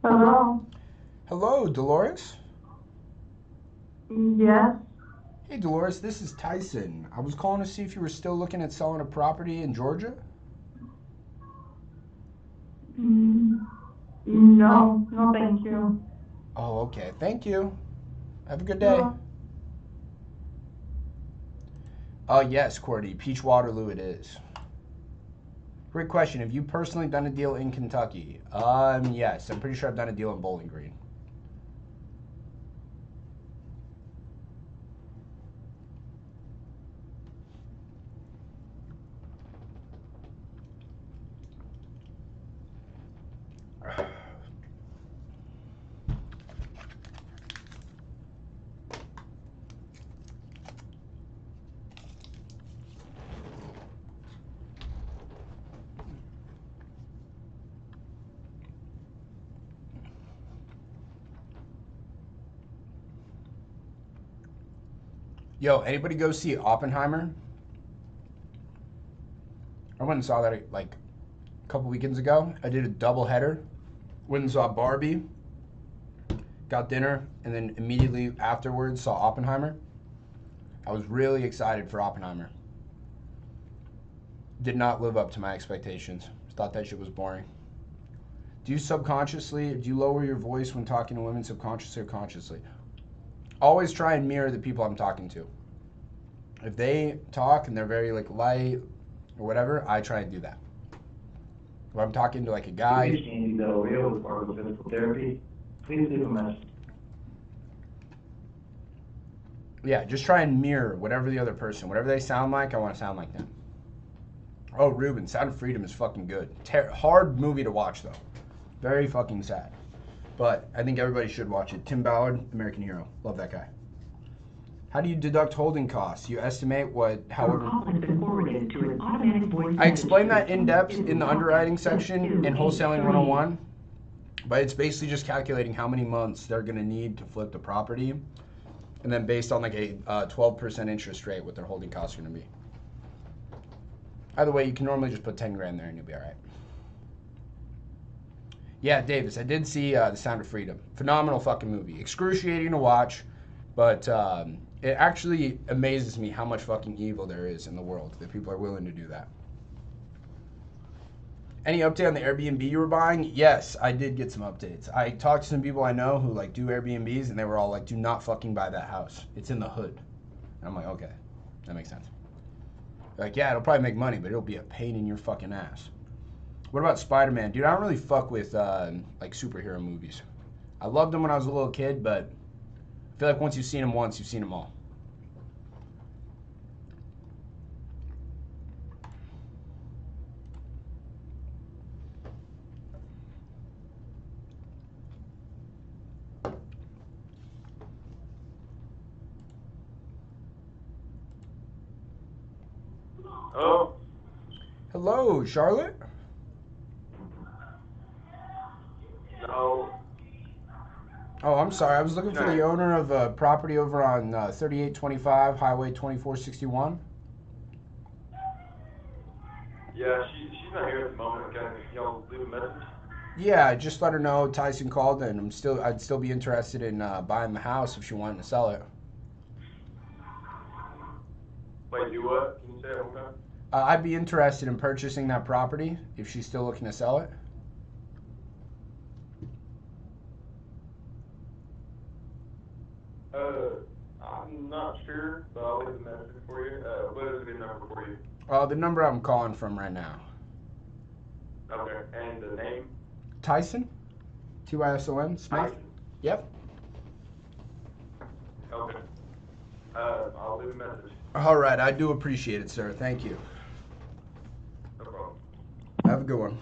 Hello? Hello, Dolores. Yes? Hey, Dolores, this is Tyson. I was calling to see if you were still looking at selling a property in Georgia. No, no, thank you. Oh, okay. Thank you. Have a good day. Yes, Cordy. Peach Waterloo it is. Great question. Have you personally done a deal in Kentucky? Yes. I'm pretty sure I've done a deal in Bowling Green. Yo, anybody go see Oppenheimer? I went and saw that like a couple weekends ago. I did a double header. Went and saw Barbie, got dinner, and then immediately afterwards saw Oppenheimer. I was really excited for Oppenheimer. Did not live up to my expectations. Thought that shit was boring. Do you lower your voice when talking to women subconsciously or consciously? Always try and mirror the people I'm talking to. If they talk and they're very like light or whatever, I try and do that. If I'm talking to like a guy. If you're Andy Del Rio with Fargo Physical Therapy, please leave a message. Yeah, just try and mirror whatever the other person, whatever they sound like, I want to sound like them. Oh, Ruben, Sound of Freedom is fucking good. Hard movie to watch though. Very fucking sad. But I think everybody should watch it. Tim Ballard, American Hero. Love that guy. How do you deduct holding costs? You estimate however. I explained that in depth in the underwriting section in Wholesaling 101. But it's basically just calculating how many months they're going to need to flip the property. And then based on like a 12% interest rate, what their holding costs are going to be. Either way, you can normally just put 10 grand there and you'll be all right. Yeah, Davis, I did see The Sound of Freedom. Phenomenal fucking movie. Excruciating to watch, but it actually amazes me how much fucking evil there is in the world, that people are willing to do that. Any update on the Airbnb you were buying? Yes, I did get some updates. I talked to some people I know who like do Airbnbs, and they were all like, do not fucking buy that house. It's in the hood. And I'm like, okay, that makes sense. They're like, yeah, it'll probably make money, but it'll be a pain in your fucking ass. What about Spider-Man? Dude, I don't really fuck with like superhero movies. I loved them when I was a little kid, but I feel like once you've seen them once, you've seen them all. Oh, Hello, Charlotte? no. Oh, I'm sorry. I was looking for the owner of a property over on 3825 Highway 2461. Yeah, she's not here at the moment. Can y'all leave a message? Yeah, just let her know Tyson called, and I'd still be interested in buying the house if she wanted to sell it. Wait, do what? Can you say it one time? I'd be interested in purchasing that property if she's still looking to sell it. I'm not sure, but I'll leave a message for you. What is a good number for you? The number I'm calling from right now. Okay, and the name? Tyson? Tyson? Smith? Tyson. Yep. Okay. I'll leave a message. All right, I do appreciate it, sir. Thank you. No problem. Have a good one.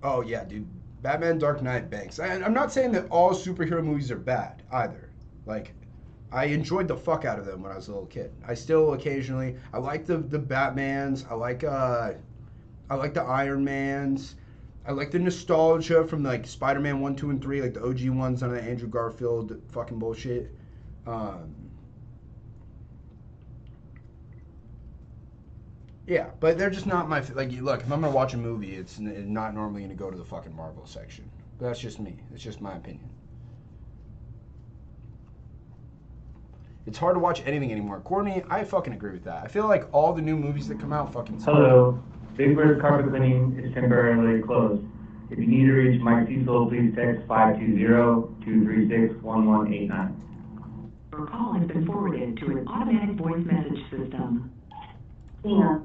Oh, yeah, dude. Batman Dark Knight banks. I'm not saying that all superhero movies are bad, either. Like, I enjoyed the fuck out of them when I was a little kid. I still occasionally... I like the Batmans. I like the Iron Mans. I like the nostalgia from, like, Spider-Man 1, 2, and 3, like the OG ones, none of the Andrew Garfield fucking bullshit. Yeah, but they're just not my... Like, look, if I'm going to watch a movie, it's not normally going to go to the fucking Marvel section. But that's just me. It's just my opinion. It's hard to watch anything anymore. Courtney, I fucking agree with that. I feel like all the new movies that come out fucking suck. Hello. Big Bird Carpet Cleaning is temporarily closed. If you need to reach Mike Cecil, please text 520-236-1189. Your call has been forwarded to an automatic voice message system. Tina.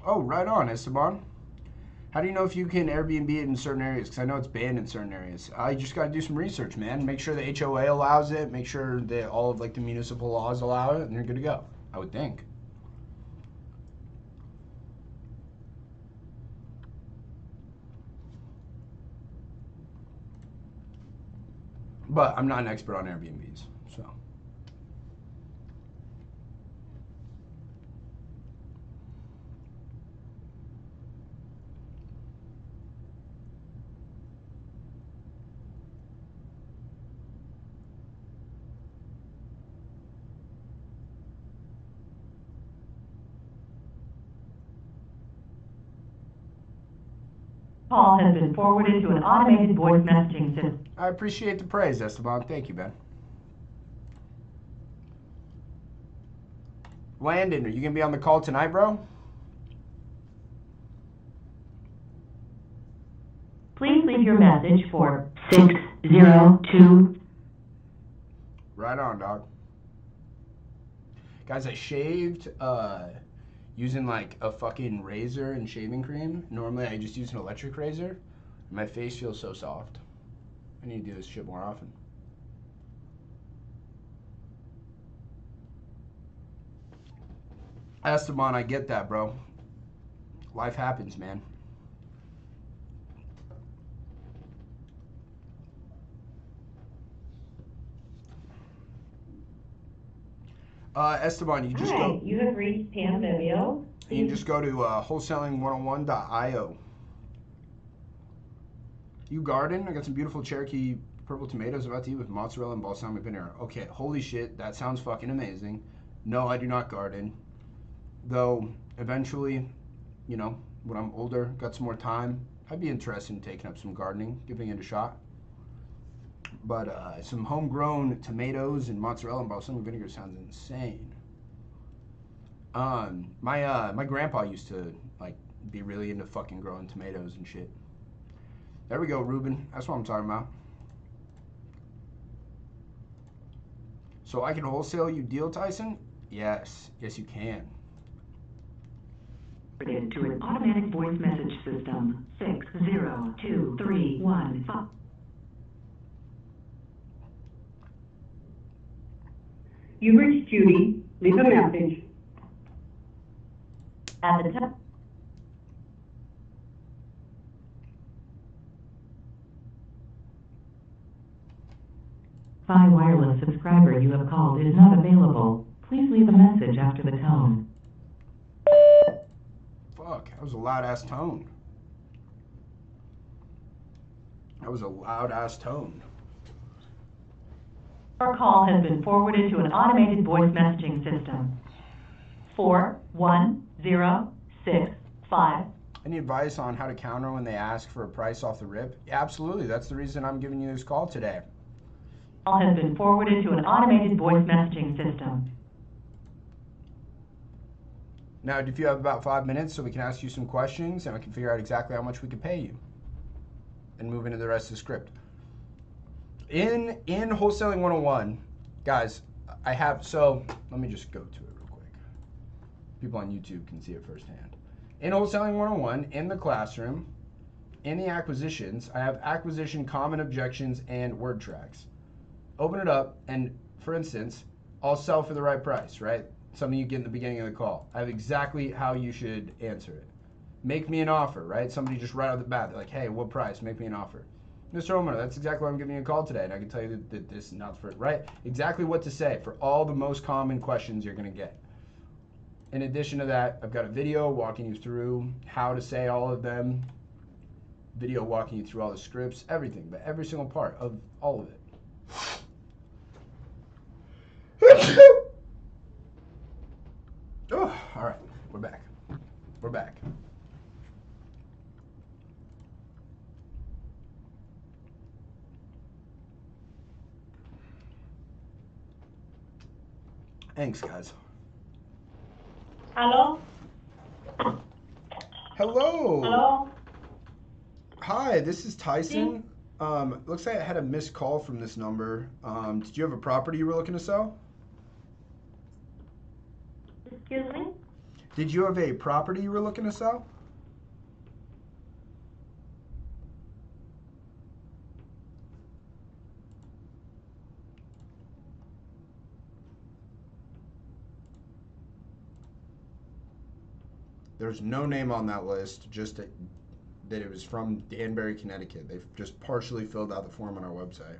Oh, right on, Esteban. How do you know if you can Airbnb it in certain areas? Because I know it's banned in certain areas. I just got to do some research, man. Make sure the HOA allows it. Make sure that all of like the municipal laws allow it, and you're good to go. I would think. But I'm not an expert on Airbnbs, so. Call has been forwarded to an automated voice messaging system. I appreciate the praise, Esteban. Thank you, man. Landon, are you going to be on the call tonight, bro? Please leave your message for 602. Right on, dog. Guys, I shaved using like a fucking razor and shaving cream. Normally I just use an electric razor. My face feels so soft. I need to do this shit more often. Esteban, I get that, bro. Life happens, man. Esteban, you just go. You have reached Pam Vivio. You can just go to wholesaling101.io. You garden? I got some beautiful Cherokee purple tomatoes about to eat with mozzarella and balsamic vinegar. Okay, holy shit, that sounds fucking amazing. No, I do not garden. Though, eventually, you know, when I'm older, got some more time, I'd be interested in taking up some gardening, giving it a shot. But some homegrown tomatoes and mozzarella and balsamic vinegar sounds insane. My grandpa used to like be really into fucking growing tomatoes and shit. There we go, Ruben. That's what I'm talking about. So I can wholesale you deal, Tyson? Yes. Yes, you can. To an automatic voice message system. 60231. You reached Judy. Leave a message. At the time. Fi wireless subscriber you have called is not available. Please leave a message after the tone. Fuck, that was a loud ass tone. That was a loud ass tone. Your call has been forwarded to an automated voice messaging system. 41065. Any advice on how to counter when they ask for a price off the rip? Yeah, absolutely. That's the reason I'm giving you this call today. Call has been forwarded to an automated voice messaging system. Now, if you have about 5 minutes so we can ask you some questions and I can figure out exactly how much we can pay you and move into the rest of the script. In Wholesaling 101, guys, I have, so let me just go to it real quick. People on YouTube can see it firsthand. In Wholesaling 101, in the classroom, in the acquisitions, I have acquisition, common objections, and word tracks. Open it up, and for instance, I'll sell for the right price, right? Something you get in the beginning of the call. I have exactly how you should answer it. Make me an offer, right? Somebody just right out the bat, they're like, hey, what price? Make me an offer. Mr. Homeowner, that's exactly why I'm giving you a call today, and I can tell you that this is not for it, right? Exactly what to say for all the most common questions you're going to get. In addition to that, I've got a video walking you through how to say all of them, video walking you through all the scripts, everything, but every single part of all of it. Oh, all right, we're back. We're back. Thanks, guys. Hello? Hello. Hello? Hi, this is Tyson. Looks like I had a missed call from this number. Did you have a property you were looking to sell? Excuse me? Did you have a property you were looking to sell? There's no name on that list, just that it was from Danbury, Connecticut. They've just partially filled out the form on our website.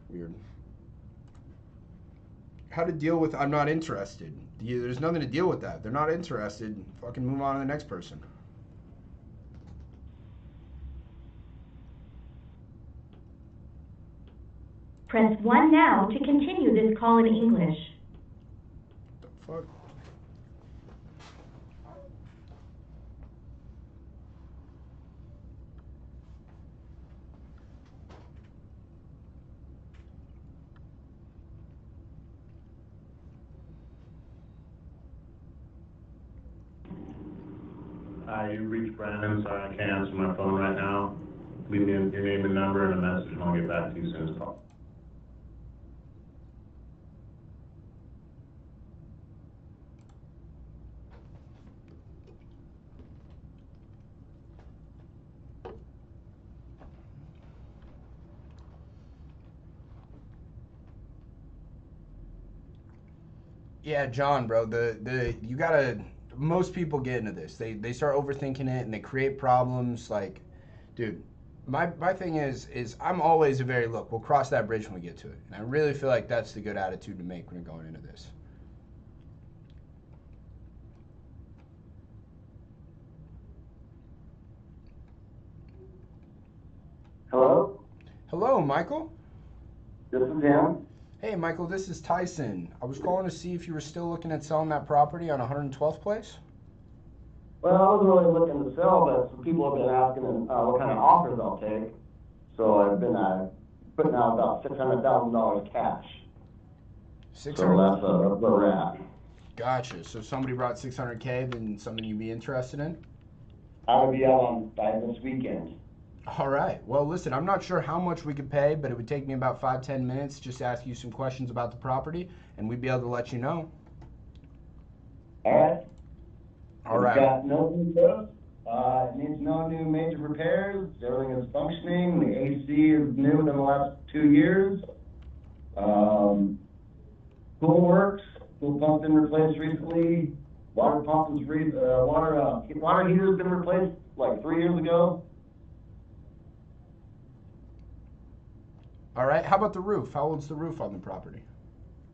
Weird. How to deal with I'm not interested. There's nothing to deal with that. They're not interested. Fucking move on to the next person. Press 1 now to continue this call in English. The fuck? You reached Brandon, sorry I can't answer my phone right now. Leave me your name and number and a message and I'll get back to you as soon as possible. Yeah, John, bro. You gotta. Most people get into this. They start overthinking it and they create problems. Like, dude, my thing is I'm always a very look. We'll cross that bridge when we get to it. And I really feel like that's the good attitude to make when you're going into this. Hello? Hello, Michael? This is him. Hey, Michael, this is Tyson. I was calling to see if you were still looking at selling that property on 112th Place. Well, I wasn't really looking to sell, but some people have been asking what kind of offers I'll take. So I've been putting out about $600,000 cash. So that's where we're at. Gotcha. So if somebody brought $600K, then something you'd be interested in? I would be out by this weekend. All right. Well, listen, I'm not sure how much we could pay, but it would take me about 5-10 minutes just to ask you some questions about the property, and we'd be able to let you know. All right. All right. It's got no new roofs. It needs no new major repairs. Everything is functioning. The AC is new within the last 2 years. Pool works. Pool pump's been replaced recently. Water pump is water heater's been replaced like 3 years ago. All right. How about the roof? How old's the roof on the property?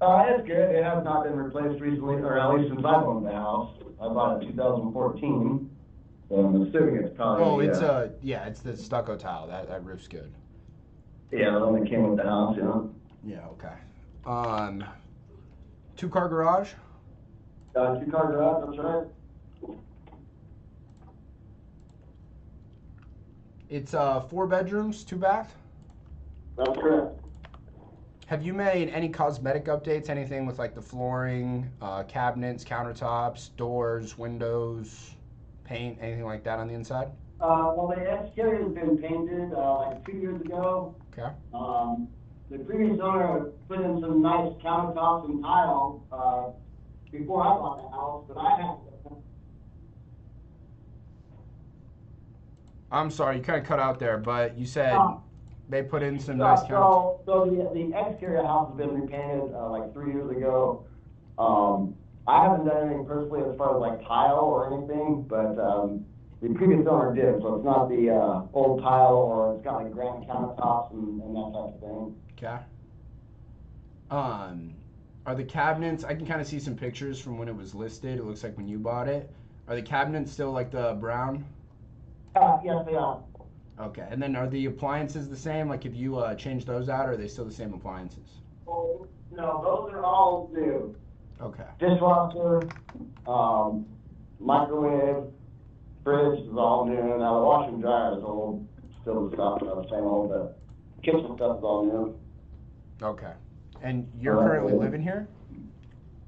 It's good. It has not been replaced recently, or at least since I've owned the house. I bought it in 2014, so I'm assuming it's probably. Oh, it's it's the stucco tile. That roof's good. Yeah, the one that came with the house, Yeah. Okay. 2-car garage. 2-car garage. That's right. It's 4 bedrooms, 2 bath. That's correct. Have you made any cosmetic updates? Anything with like the flooring, cabinets, countertops, doors, windows, paint, anything like that on the inside? Well, the exterior has been painted like 2 years ago. Okay. The previous owner put in some nice countertops and tile before I bought the house, but I haven't. I'm sorry, you kind of cut out there, but you said they put in some nice countertops. So the exterior house has been repainted like 3 years ago. I haven't done anything personally as far as like tile or anything, but the previous owner did, so it's not the old tile, or it's got like granite countertops and that type of thing. Okay. Are the cabinets, I can kind of see some pictures from when it was listed. It looks like when you bought it. Are the cabinets still like the brown? Yes, they are. Okay, and then are the appliances the same? Like, if you change those out, or are they still the same appliances? Oh, no, those are all new. Okay. Dishwasher, microwave, fridge is all new. Now the washer and dryer is old, still the stuff, the same old, but kitchen stuff is all new. Okay. And you're currently living here?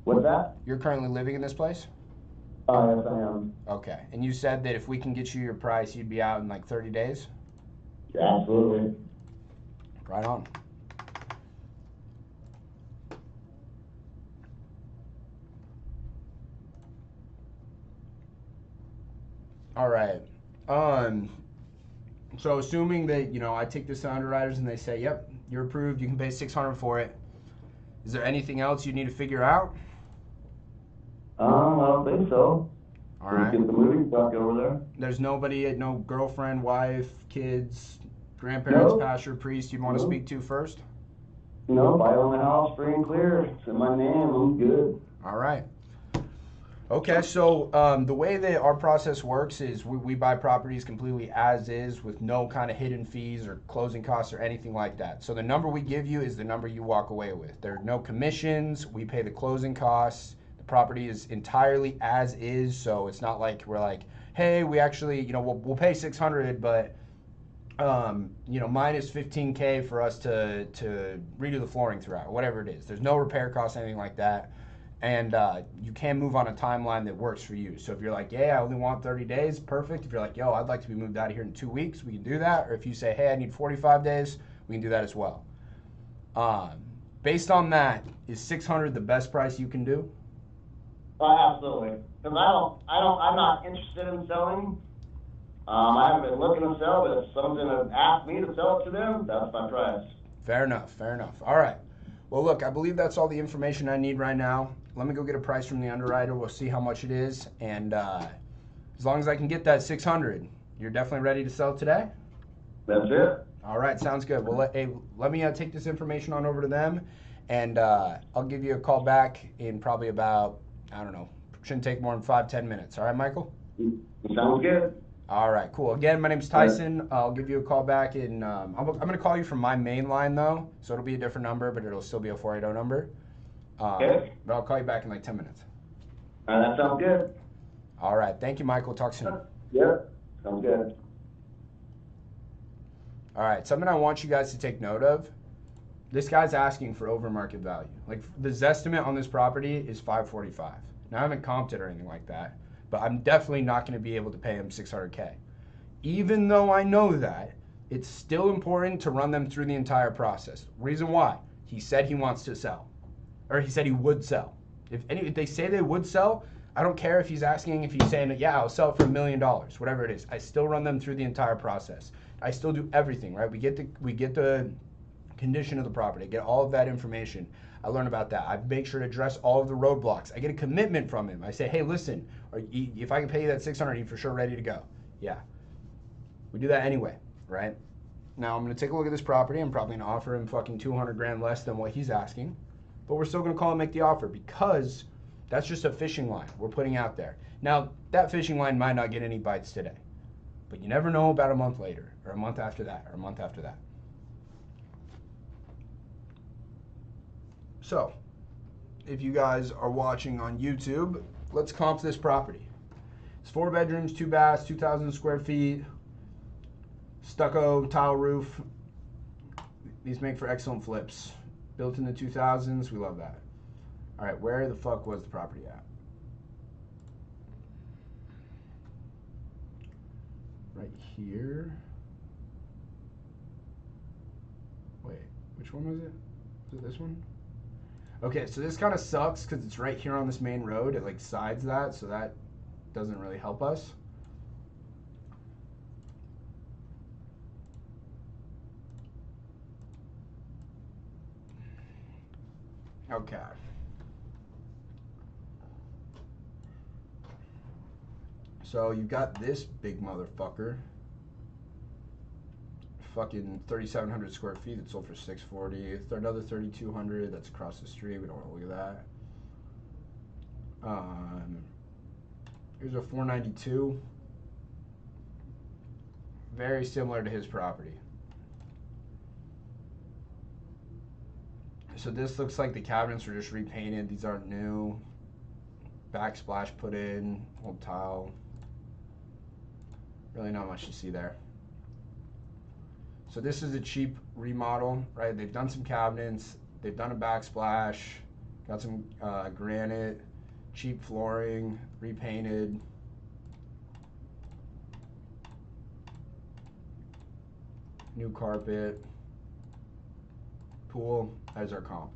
What's that? You're currently living in this place? Yes, I am. Okay. And you said that if we can get you your price, you'd be out in like 30 days? Yeah, absolutely. Right on. All right. So assuming that, I take this to underwriters and they say, yep, you're approved, you can pay $600 for it. Is there anything else you need to figure out? I don't think so. All right. Get the moving truck over there. There's nobody, no girlfriend, wife, kids, grandparents, pastor, priest you'd want to speak to first? Nope, I own the house free and clear. It's in my name. I'm good. All right. Okay, so the way that our process works is we buy properties completely as is with no kind of hidden fees or closing costs or anything like that. So the number we give you is the number you walk away with. There are no commissions. We pay the closing costs. The property is entirely as is, so it's not like we're like, hey, we actually, we'll pay $600, but minus $15K for us to redo the flooring throughout, whatever it is. There's no repair costs, anything like that. And you can move on a timeline that works for you. So if you're like, yeah, I only want 30 days, perfect. If you're like, yo, I'd like to be moved out of here in 2 weeks, we can do that. Or if you say, hey, I need 45 days, we can do that as well. Based on that, is $600 the best price you can do? Absolutely. Because I'm not interested in selling. I haven't been looking to sell, but if someone's going to ask me to sell it to them, that's my price. Fair enough. All right. Well, look, I believe that's all the information I need right now. Let me go get a price from the underwriter. We'll see how much it is. And as long as I can get that $600, you're definitely ready to sell today? That's it. All right, sounds good. Well, let me take this information on over to them, and I'll give you a call back in probably about, I don't know, shouldn't take more than 5-10 minutes. All right, Michael? Sounds good. All right, cool. Again, my name's Tyson. I'll give you a call back in, I'm going to call you from my main line, though, so it'll be a different number, but it'll still be a 480 number. Okay. But I'll call you back in like 10 minutes. That sounds good. All right, thank you, Michael. Talk soon. Yep, sounds good. All right, something I want you guys to take note of. This guy's asking for over market value. Like, the Zestimate on this property is $545. Now, I haven't comped it or anything like that, but I'm definitely not going to be able to pay him $600K. Even though I know that, it's still important to run them through the entire process. Reason why? He said he wants to sell, or he said he would sell. If they say they would sell, I don't care if he's asking, if he's saying, yeah, I'll sell it for $1 million, whatever it is. I still run them through the entire process. I still do everything, right? We get the condition of the property, get all of that information. I learn about that. I make sure to address all of the roadblocks. I get a commitment from him. I say, hey, listen, if I can pay you that $600, are you for sure ready to go? Yeah. We do that anyway, right? Now I'm gonna take a look at this property. I'm probably gonna offer him fucking 200 grand less than what he's asking, but we're still gonna call and make the offer because that's just a fishing line we're putting out there. Now that fishing line might not get any bites today, but you never know about a month later, or a month after that, or a month after that. So, if you guys are watching on YouTube, let's comp this property. It's 4 bedrooms, 2 baths, 2,000 square feet, stucco, tile roof. These make for excellent flips. Built in the 2000s, we love that. All right, where the fuck was the property at? Right here. Wait, which one was it? Was it this one? Okay, so this kind of sucks because it's right here on this main road. It like sides that, so that doesn't really help us. Okay. So you've got this big motherfucker. Fucking 3,700 square feet that sold for 640. Another 3,200 that's across the street. We don't want to look at that. Here's a 492. Very similar to his property. So this looks like the cabinets were just repainted. These aren't new. Backsplash put in. Old tile. Really not much to see there. So this is a cheap remodel, right? They've done some cabinets, they've done a backsplash, got some granite, cheap flooring, repainted. New carpet, pool, as our comp.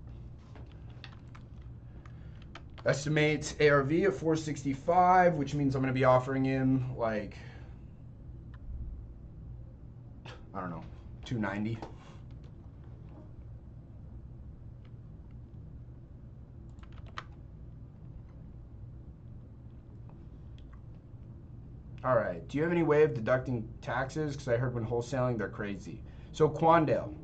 Estimates ARV of 465, which means I'm gonna be offering him like, I don't know, 290. All right, do you have any way of deducting taxes? Because I heard when wholesaling, they're crazy. So Quandale,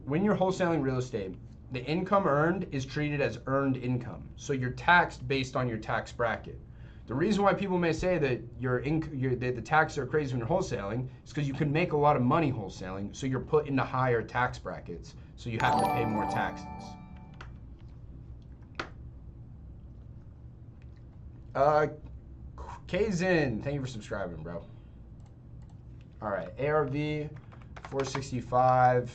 when you're wholesaling real estate, the income earned is treated as earned income. So you're taxed based on your tax bracket. The reason why people may say that the taxes are crazy when you're wholesaling is because you can make a lot of money wholesaling, so you're put into higher tax brackets, so you have to pay more taxes. Kazin, thank you for subscribing, bro. All right, ARV 465.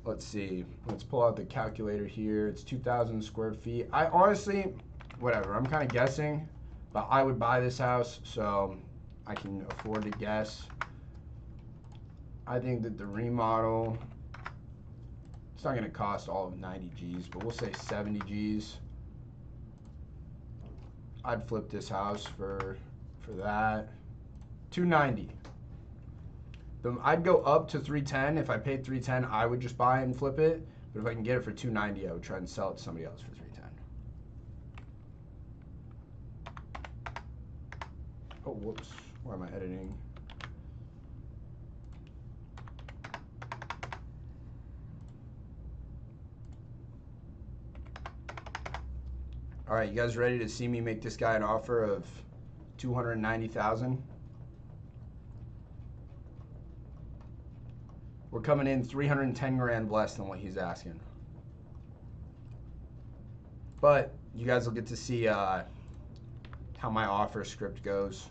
Let's see. Let's pull out the calculator here. It's 2,000 square feet. I honestly, whatever, I'm kind of guessing, but I would buy this house, so I can afford to guess. I think that the remodel, it's not going to cost all of 90 G's, but we'll say 70 G's. I'd flip this house for that. 290. I'd go up to 310. If I paid 310, I would just buy it and flip it. But if I can get it for 290, I would try and sell it to somebody else for 310. Oh, whoops. Why am I editing? All right, you guys ready to see me make this guy an offer of $290,000? We're coming in 310 grand less than what he's asking. But you guys will get to see how my offer script goes.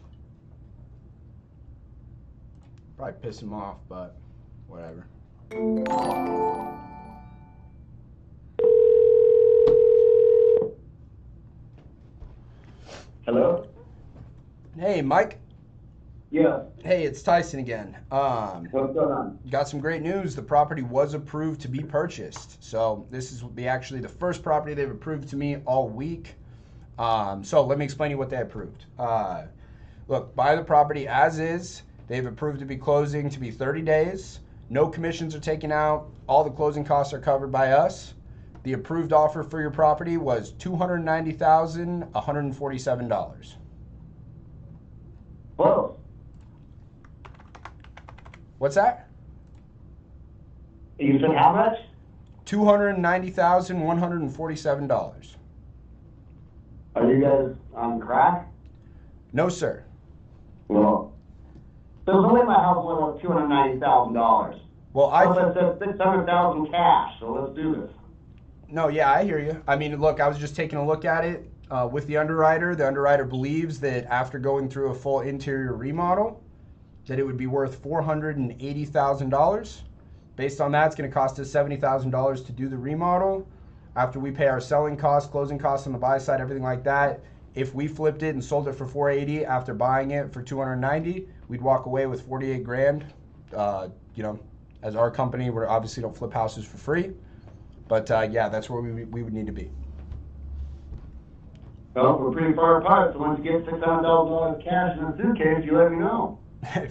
Probably piss him off, but whatever. Hello? Hey, Mike. Yeah. Hey, it's Tyson again. What's going on? Got some great news. The property was approved to be purchased. So this is actually the first property they've approved to me all week. So let me explain to you what they approved. Look, buy the property as is. They've approved to be closing to be 30 days. No commissions are taken out. All the closing costs are covered by us. The approved offer for your property was $290,147. Whoa. What's that? You said how much? $290,147. Are you guys on crack? No, sir. No. So the way my house went up $290,000. Well, Plus I said $600,000 cash. So let's do this. No, yeah, I hear you. I mean, look, I was just taking a look at it with the underwriter. The underwriter believes that after going through a full interior remodel, that it would be worth $480,000. Based on that, it's going to cost us $70,000 to do the remodel. After we pay our selling costs, closing costs on the buy side, everything like that, if we flipped it and sold it for $480 after buying it for $290, we'd walk away with $48 grand. You know, as our company, we obviously don't flip houses for free. But yeah, that's where we would need to be. Well, we're pretty far apart, so once you get $600,000 cash in a suitcase, you let me know.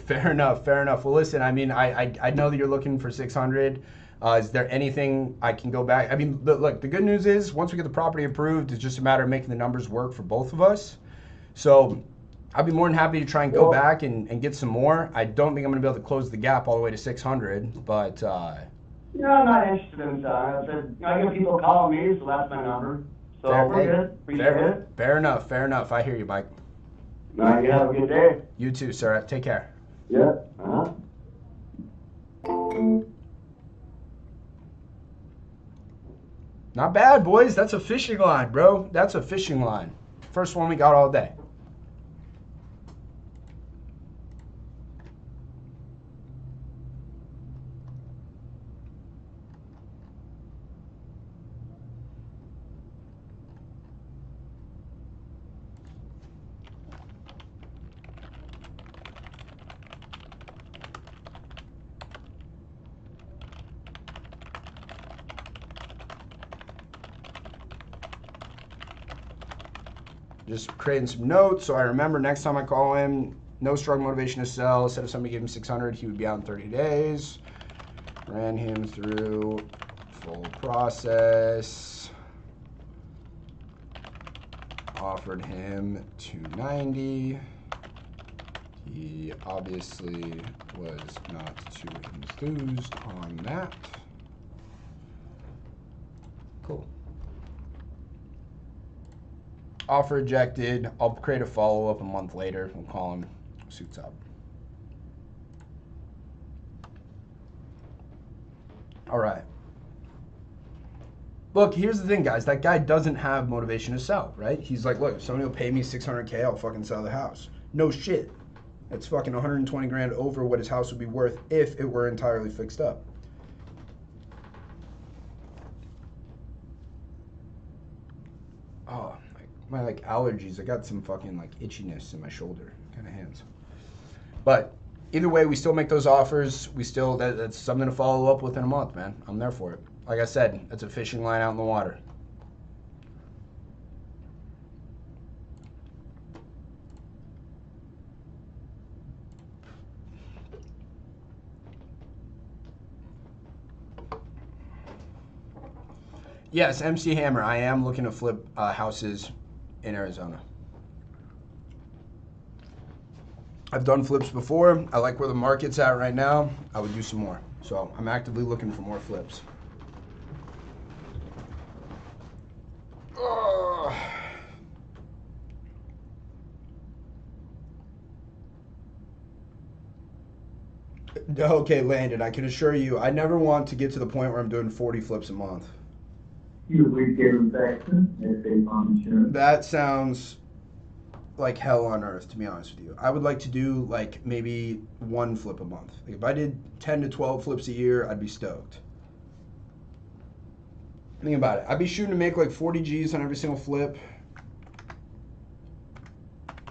Fair enough, fair enough. Well, listen, I mean, I know that you're looking for 600. Is there anything I can go back? I mean, look, the good news is once we get the property approved, it's just a matter of making the numbers work for both of us. So I'd be more than happy to try and go back and get some more. I don't think I'm going to be able to close the gap all the way to 600, but... No, I'm not interested in selling. I get people calling me, so that's my number. So we're good. Appreciate it. Fair enough, fair enough. I hear you, Mike. No, you have a good day. You too, sir. Take care. Yeah. Uh-huh. Not bad, boys. That's a fishing line, bro. That's a fishing line. First one we got all day. Just creating some notes so I remember next time I call him. No strong motivation to sell. Instead of somebody gave him 600, he would be out in 30 days. Ran him through full process. Offered him 290. He obviously was not too enthused on that. Cool. Offer rejected. I'll create a follow-up a month later. We'll call him. Suits up. All right. Look, here's the thing, guys. That guy doesn't have motivation to sell, right? He's like, look, if somebody will pay me $600K, I'll fucking sell the house. No shit. It's fucking 120 grand over what his house would be worth if it were entirely fixed up. Oh, my like allergies. I got some fucking like itchiness in my shoulder kind of hands. But either way, we still make those offers. We still, that's something to follow up with in a month, man. I'm there for it. Like I said, it's a fishing line out in the water. Yes, MC Hammer. I am looking to flip houses in Arizona. I've done flips before. I like where the market's at right now. I would do some more. So I'm actively looking for more flips. Okay, Landon, I can assure you, I never want to get to the point where I'm doing 40 flips a month. That sounds like hell on earth, to be honest with you. I would like to do like maybe one flip a month. Like if I did 10 to 12 flips a year, I'd be stoked. Think about it. I'd be shooting to make like 40 G's on every single flip.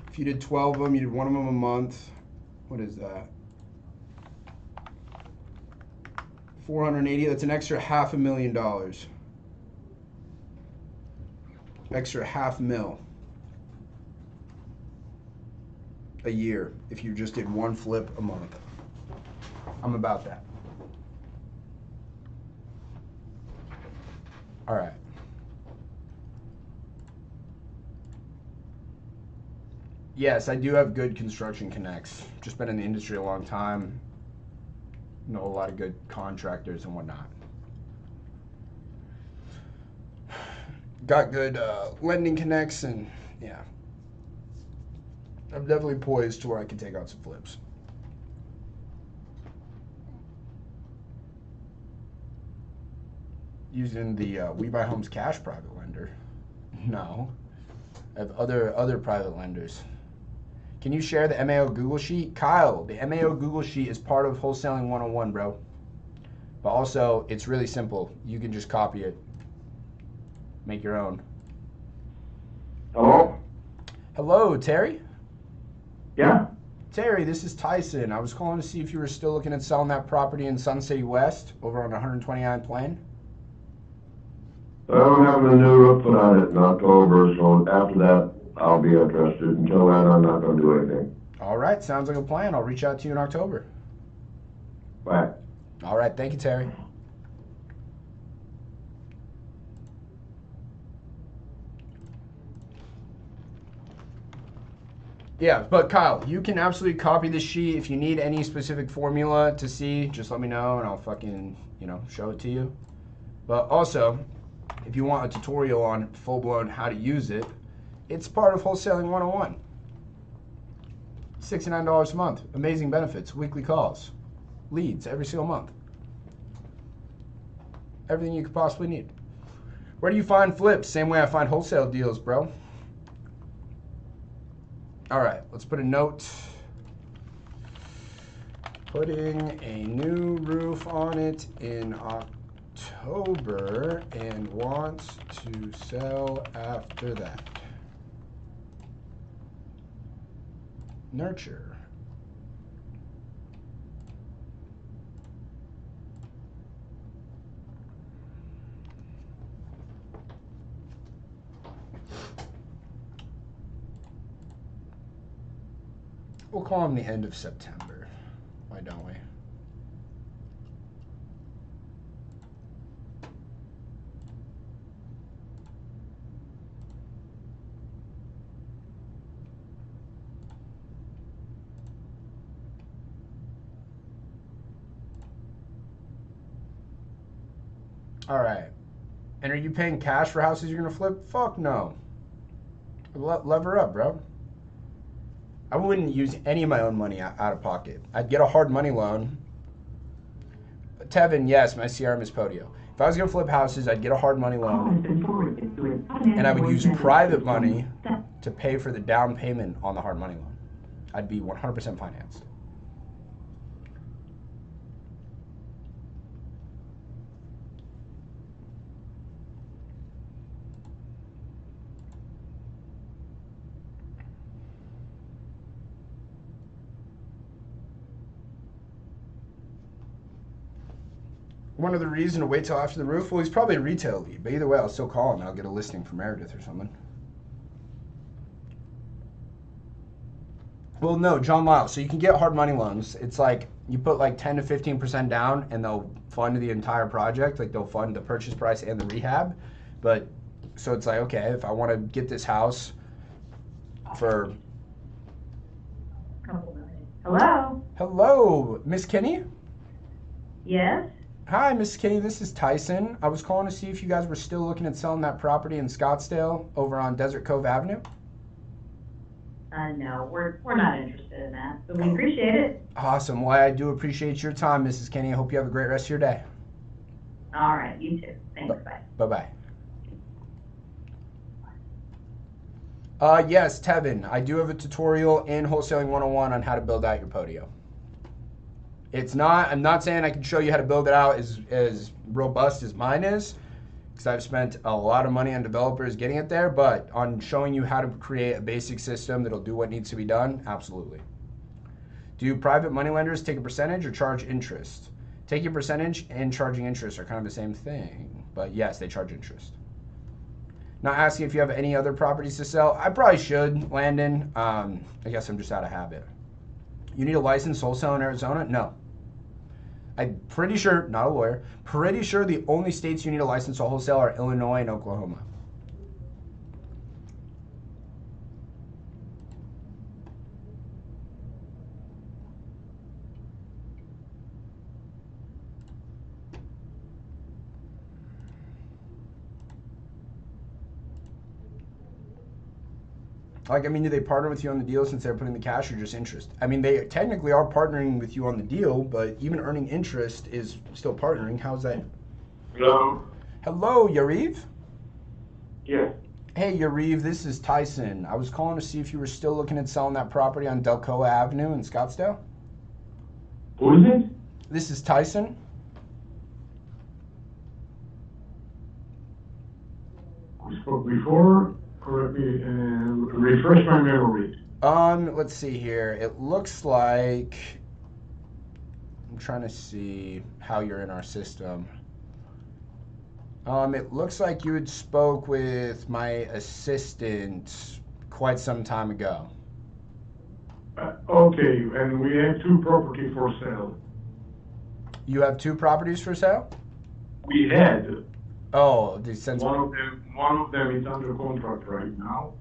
If you did 12 of them, you did one of them a month. What is that? 480, that's an extra $500,000. Extra $500,000 a year if you just did one flip a month. I'm about that. All right. Yes, I do have good construction connects. Just been in the industry a long time. Know a lot of good contractors and whatnot. Got good lending connects, and yeah, I'm definitely poised to where I can take out some flips. Using the We Buy Homes Cash private lender. No, I have other private lenders. Can you share the MAO Google Sheet? Kyle, the MAO Google Sheet is part of Wholesaling 101, bro. But also, it's really simple. You can just copy it. Make your own. Hello? Hello, Terry? Yeah? Terry, this is Tyson. I was calling to see if you were still looking at selling that property in Sun City West over on 129 Plain. I'm having a new roof put on it in October, so after that, I'll be interested. Until then, I'm not gonna do anything. All right, sounds like a plan. I'll reach out to you in October. Bye. All right, thank you, Terry. Yeah, but Kyle, you can absolutely copy this sheet. If you need any specific formula to see, just let me know and I'll fucking, show it to you. But also, if you want a tutorial on full-blown how to use it, it's part of Wholesaling 101. $69 a month. Amazing benefits, weekly calls, leads every single month. Everything you could possibly need. Where do you find flips? Same way I find wholesale deals, bro. All right, let's put a note. Putting a new roof on it in October and wants to sell after that. Nurture. We'll call him the end of September. Why don't we? All right. And are you paying cash for houses you're going to flip? Fuck no. Lever up, bro. I wouldn't use any of my own money out of pocket. I'd get a hard money loan. Tevin, yes, my CRM is Podio. If I was going to flip houses, I'd get a hard money loan. And I would use private money to pay for the down payment on the hard money loan. I'd be 100% financed. One of the reasons to wait till after the roof, well, he's probably a retail lead, but either way, I'll still call him and I'll get a listing for Meredith or something. Well, no, John Lyle. So you can get hard money loans. It's like you put like 10 to 15% down and they'll fund the entire project. Like they'll fund the purchase price and the rehab. But so it's like, okay, if I want to get this house for... Hello? Hello, Miss Kenny? Yes? Hi, Miss Kenny, this is Tyson. I was calling to see if you guys were still looking at selling that property in Scottsdale over on Desert Cove Avenue. No, we're not interested in that, but we appreciate it. Awesome. Well, I do appreciate your time, Mrs. Kenny. I hope you have a great rest of your day. All right, you too. Thanks, bye. Bye-bye. Yes, Tevin, I do have a tutorial in Wholesaling 101 on how to build out your Podio. I'm not saying I can show you how to build it out as robust as mine is, because I've spent a lot of money on developers getting it there, but on showing you how to create a basic system that'll do what needs to be done, absolutely. Do private money lenders take a percentage or charge interest? Taking a percentage and charging interest are kind of the same thing, but yes, they charge interest. Not asking if you have any other properties to sell. I probably should, Landon. I guess I'm just out of habit. You need a licensed wholesale in Arizona? No. I'm pretty sure, not a lawyer, pretty sure the only states you need a license to wholesale are Illinois and Oklahoma. Like, I mean, do they partner with you on the deal since they're putting the cash or just interest? I mean, they technically are partnering with you on the deal, but even earning interest is still partnering. How's that? Hello? Hello, Yariv? Yes. Hey, Yariv, this is Tyson. I was calling to see if you were still looking at selling that property on Delcoa Avenue in Scottsdale. Who is it? This is Tyson. We spoke before. Correct me and refresh my memory. Let's see here. It looks like I'm trying to see how you're in our system. It looks like you had spoke with my assistant quite some time ago. Okay, and we have 2 properties for sale. You have 2 properties for sale? We had. Oh, one of them is under contract right now.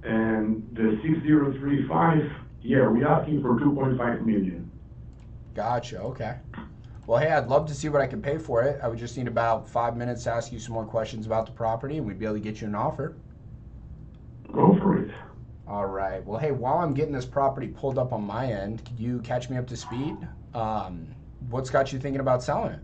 And the 6035, yeah, we're asking for 2.5 million. Gotcha, okay. Well, hey, I'd love to see what I can pay for it. I would just need about 5 minutes to ask you some more questions about the property, and we'd be able to get you an offer. Go for it. All right. Well, hey, while I'm getting this property pulled up on my end, could you catch me up to speed? What's got you thinking about selling it?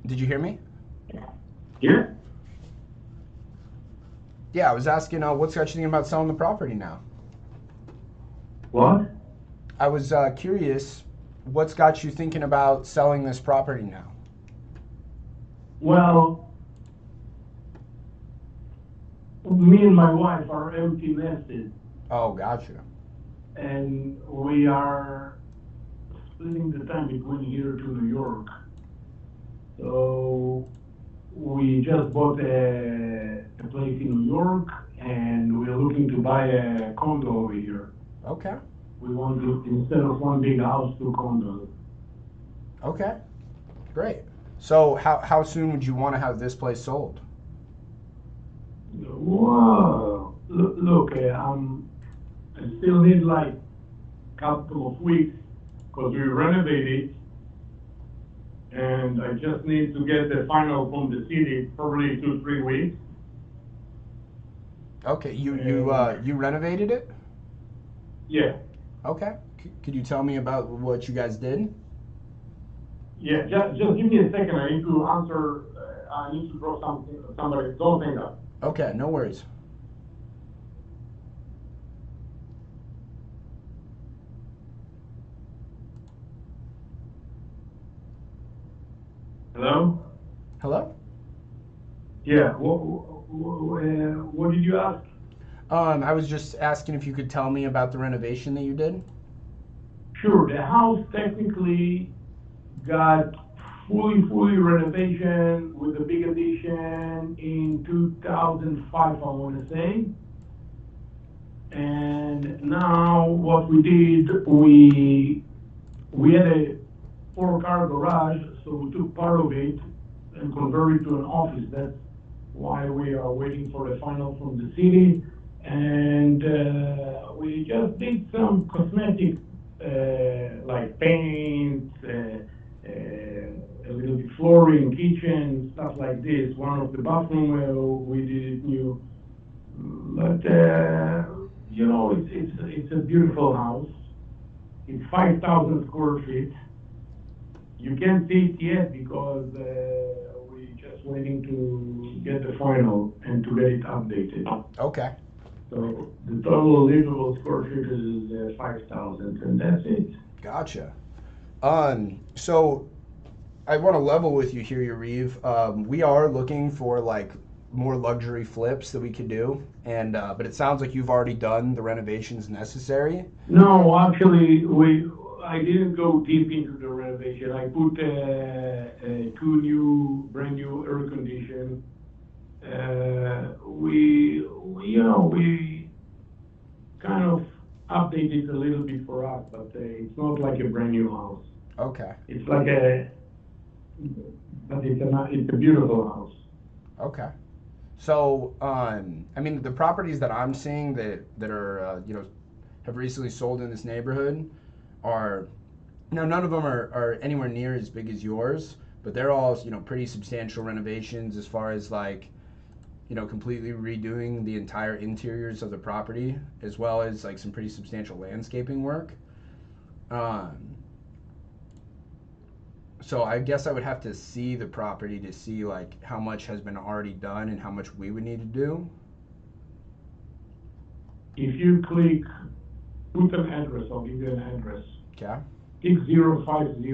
Did you hear me? Yeah. Yeah, I was asking what's got you thinking about selling the property now? What? I was curious, what's got you thinking about selling this property now? Well, me and my wife are empty nested, Oh, gotcha. and we are splitting the time between here to New York. So we just bought a place in New York, and we're looking to buy a condo over here. Okay. We want to, instead of one big house, 2 condos. Okay. Great. So how soon would you want to have this place sold? Whoa! Look, I still need like a couple of weeks because we renovated, and I just need to get the final from the city, probably 2-3 weeks. Okay. You renovated it? Yeah. Okay. Could you tell me about what you guys did? Yeah, just give me a second. I need to answer. I need to draw somebody. Don't hang up. Okay, no worries. Hello? Hello? Yeah, what did you ask? I was just asking if you could tell me about the renovation that you did. Sure, the house technically got fully renovation with a big addition in 2005, I want to say. And now what we did, we had a 4-car garage, so we took part of it and converted it to an office. That's why we are waiting for the final from the city. And we just did some cosmetic, like paint, a little bit flooring, kitchen, stuff like this. One of the bathroom we did it new. But you know, it's a beautiful house. It's 5,000 square feet. You can't see it yet because we're just waiting to get the final and to get it updated. Okay. So the total livable square feet is 5,000, and that's it. Gotcha. So I want to level with you here, Yariv. We are looking for like more luxury flips that we could do, and but it sounds like you've already done the renovations necessary. No, actually, I didn't go deep into the renovation. I put 2 brand new air condition. We kind of updated a little bit for us, but it's not like a brand new house. Okay. It's like but it's a beautiful house. Okay. So, I mean, the properties that I'm seeing that are, have recently sold in this neighborhood are, none of them are anywhere near as big as yours, but they're all, pretty substantial renovations as far as like, completely redoing the entire interiors of the property, as well as like some pretty substantial landscaping work. So I guess I would have to see the property to see like how much has been already done and how much we would need to do. If you click, put an address, I'll give you an address. Okay. 6050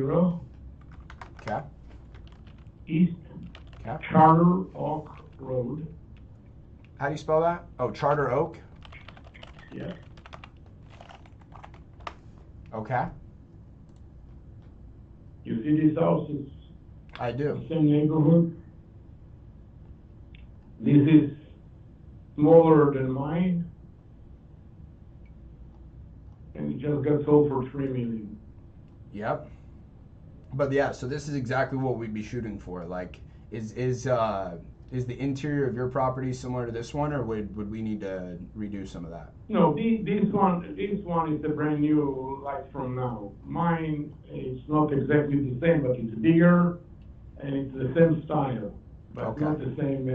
Okay. East Okay. Charter Oak Road. How do you spell that? Oh, Charter Oak? Yeah. Okay. You see these houses? I do. Same neighborhood. This is smaller than mine. And it just got sold for $3 million. Yep. But yeah, so this is exactly what we'd be shooting for. Like, is the interior of your property similar to this one, or would we need to redo some of that? No, this one is a brand new, like from now. Mine is not exactly the same, but it's bigger and it's the same style, but Okay. not the same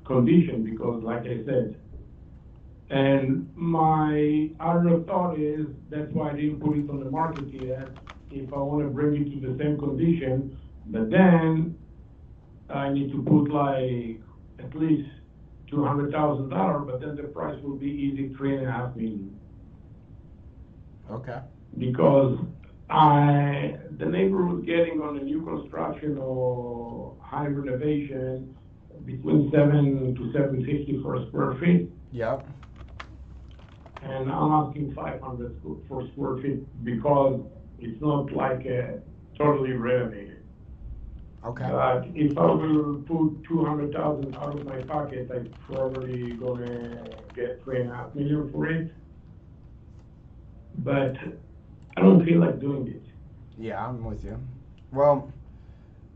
condition, because like I said. And my other thought is, that's why I didn't put it on the market yet, if I want to bring it to the same condition, but then I need to put like at least $200,000, but then the price will be easy $3.5 million. Okay. Because the neighborhood getting on a new construction or high renovation between 7 to 750 for a square feet. Yep. And I'm asking 500 for square feet because it's not like totally renovated. Okay. But if I will put $200,000 out of my pocket, I'm probably gonna get $3.5 million for it. But I don't feel like doing it. Yeah, I'm with you. Well,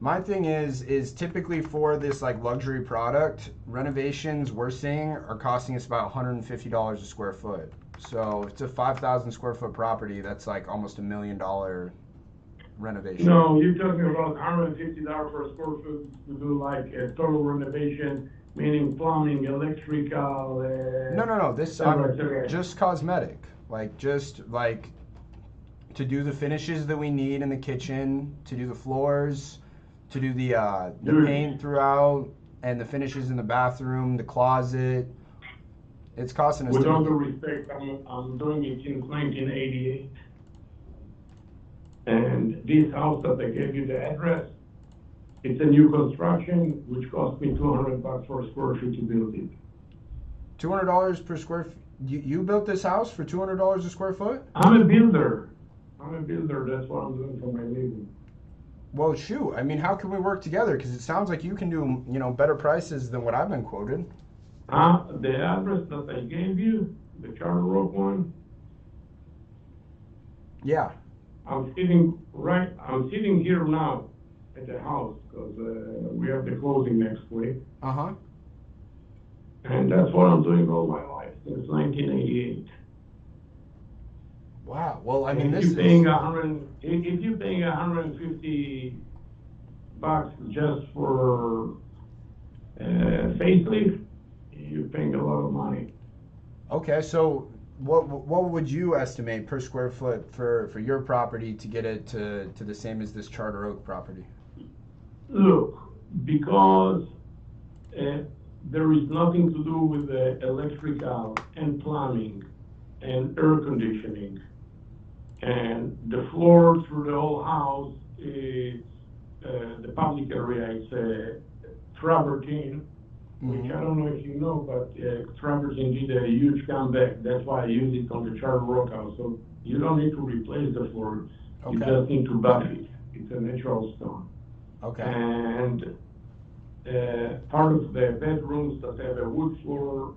my thing is typically for this like luxury product, renovations we're seeing are costing us about $150 a square foot. So if it's a 5,000 square foot property, that's like almost $1 million renovation. No, you're talking about $150 per square foot to do like a total renovation, meaning plumbing, electrical. No. This just cosmetic, like just like to do the finishes that we need in the kitchen, to do the floors, to do the paint throughout, and the finishes in the bathroom, the closet. It's costing us. With all due respect, I'm doing it since 1988. And this house that I gave you the address, it's a new construction, which cost me $200 for a square feet to build it. $200 per square feet? You built this house for $200 a square foot? I'm a builder. That's what I'm doing for my living. Well, shoot. I mean, how can we work together? Because it sounds like you can do, better prices than what I've been quoted. The address that I gave you, the Charter Oak one. Yeah. I'm sitting here now at the house because we have the closing next week. Uh-huh. And that's what I'm doing all my life since 1988. Wow. Well, I mean, if you're paying $150 just for facelift, you're paying a lot of money. Okay, so what would you estimate per square foot for your property to get it to the same as this Charter Oak property? Look, because there is nothing to do with the electrical and plumbing and air conditioning, and the floor through the whole house is the public area. It's travertine. Which I don't know if you know, but travertine did a huge comeback. That's why I use it on the Charter Oak house. So you don't need to replace the floor. Okay. You just need to buff it. It's a natural stone. Okay. And part of the bedrooms that have a wood floor,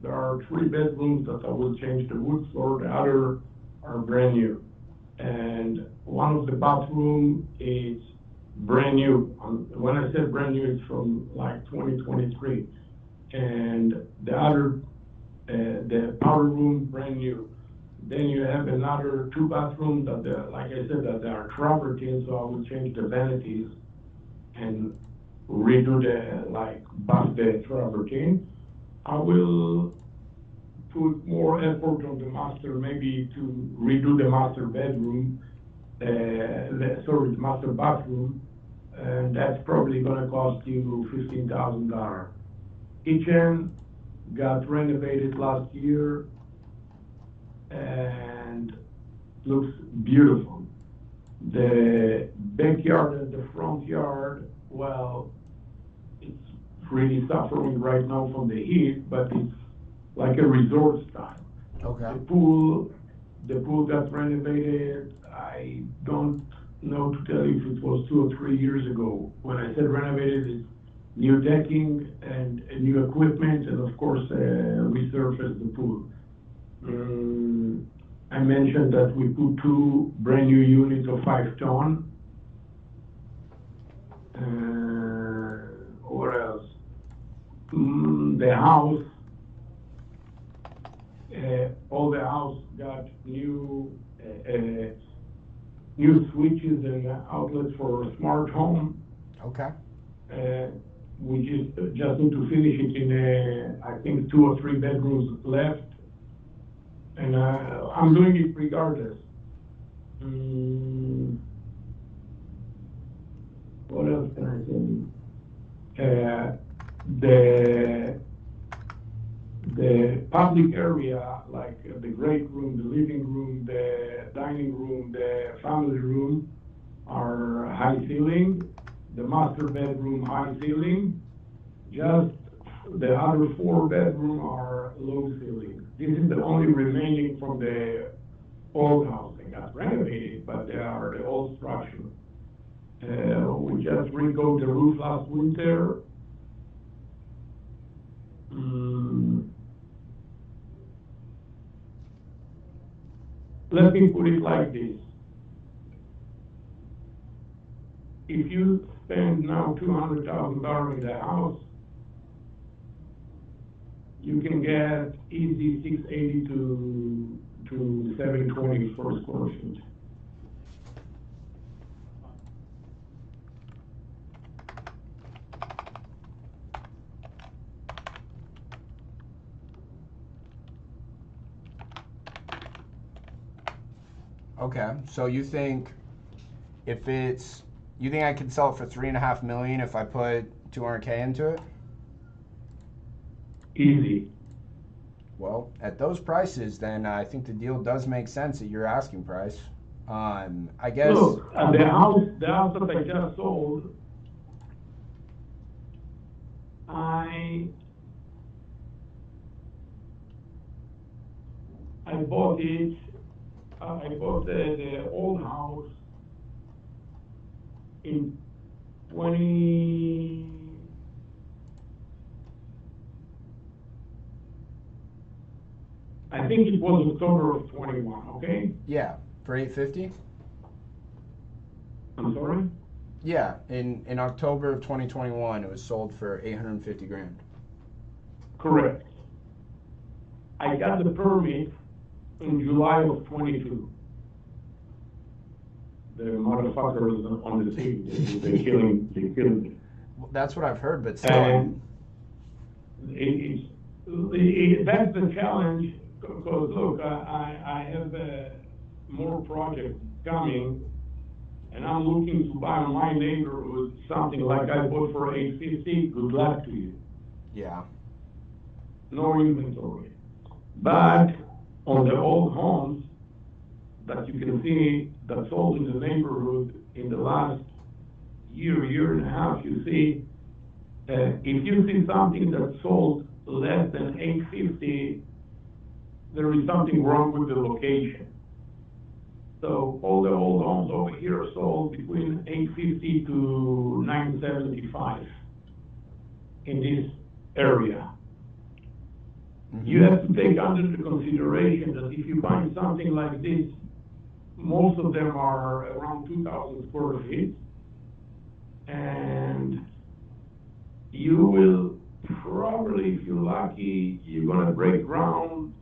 there are 3 bedrooms that I will change the wood floor. The other are brand new. And one of the bathroom is brand new. When I said brand new, it's from like 2023. and the other, the powder room brand new. Then you have another 2 bathrooms that, like I said, that they are travertine, so I will change the vanities and redo the, like, buff the travertine. I will put more effort on the master, maybe to redo the master bedroom, the master bathroom, and that's probably gonna cost you $15,000. Kitchen got renovated last year and looks beautiful. The backyard and the front yard, well, it's really suffering right now from the heat, but it's like a resort style. Okay. The pool got renovated. I don't know to tell you if it was 2 or 3 years ago. When I said renovated, it's new decking and new equipment, and of course, resurfaced the pool. I mentioned that we put 2 brand new units of 5 ton. What else? The house, all the house got new switches and outlets for smart home. Okay. We just need to finish it in, I think, 2 or 3 bedrooms left. And I'm doing it regardless. What else can I say? The public area, like the great room, the living room, the dining room, the family room, are high ceiling. The master bedroom, high ceiling. Just the other 4 bedroom are low ceiling. This is the only remaining from the old house. They got renovated, but they are the old structure. We just recoated the roof last winter. Let me put it like this. If you spend now $200,000 in the house, you can get easy 680 to 720 for square feet. Okay, so you think you think I could sell it for $3.5 million if I put $200K into it? Easy. Well, at those prices, then I think the deal does make sense at your asking price. I guess. Look, the house that I just sold, I bought it. I bought the old house in 20. I think it was October of 21. Okay. Yeah, for $850. I'm sorry. Yeah, in October of 2021, it was sold for $850,000. Correct. I got the permit in July of 22. The motherfuckers on the scene, they killed me. Well, that's what I've heard, but still. And that's the challenge, because look, I have more projects coming, and I'm looking to buy in my neighborhood something like I bought for $850. Good luck to you. Yeah. No inventory. But on the old homes that you can see that sold in the neighborhood in the last year and a half, you see, if you see something that sold less than $850, there is something wrong with the location. So all the old homes over here are sold between $850 to $975 in this area. You have to take under the consideration that if you find something like this, most of them are around 2,000 square feet, and you will probably, if you're lucky, you're gonna break ground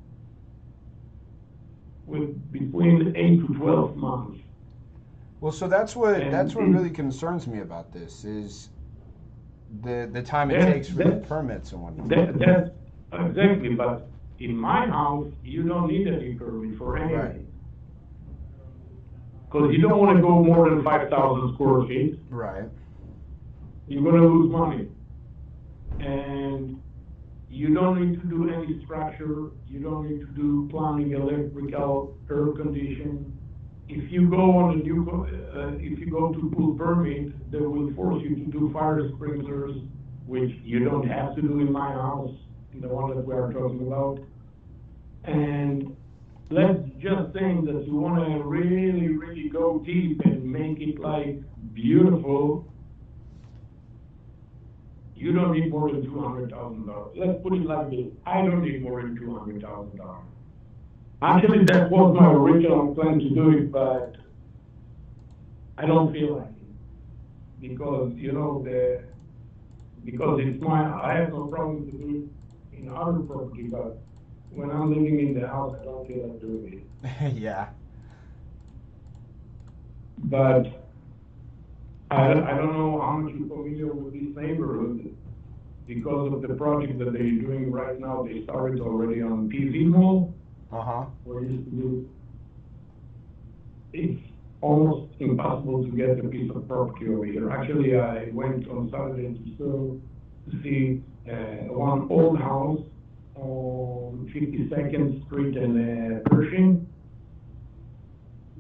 with between 8 to 12 months. Well, so that's what And really concerns me about this is the time it takes for the permits and whatnot. That's exactly, but in my house, you don't need any permit for anything. Right. Because you don't want to go more than 5,000 square feet. Right. You're going to lose money. And you don't need to do any structure. You don't need to do plumbing, electrical, air conditioning. If you go on a new, if you go to pull permit, they will force you to do fire sprinklers, which you don't have to do in my house, in the one that we are talking about. And let's just think that you want to really, really go deep and make it like beautiful. You don't need more than $200,000. Let's put it like this. I don't need more than $200,000. Actually, that was my original plan to do it, but I don't feel like it. Because, you know, because it's I have no problem to do it in other property, but when I'm living in the house, I don't feel like doing it. Yeah. But I don't know how much you're familiar with this neighborhood. Because of the project that they're doing right now, they started already on PV Mall. Where it used to be. It's almost impossible to get a piece of property over here. Actually, I went on Saturday to see one old house on 52nd Street and Pershing.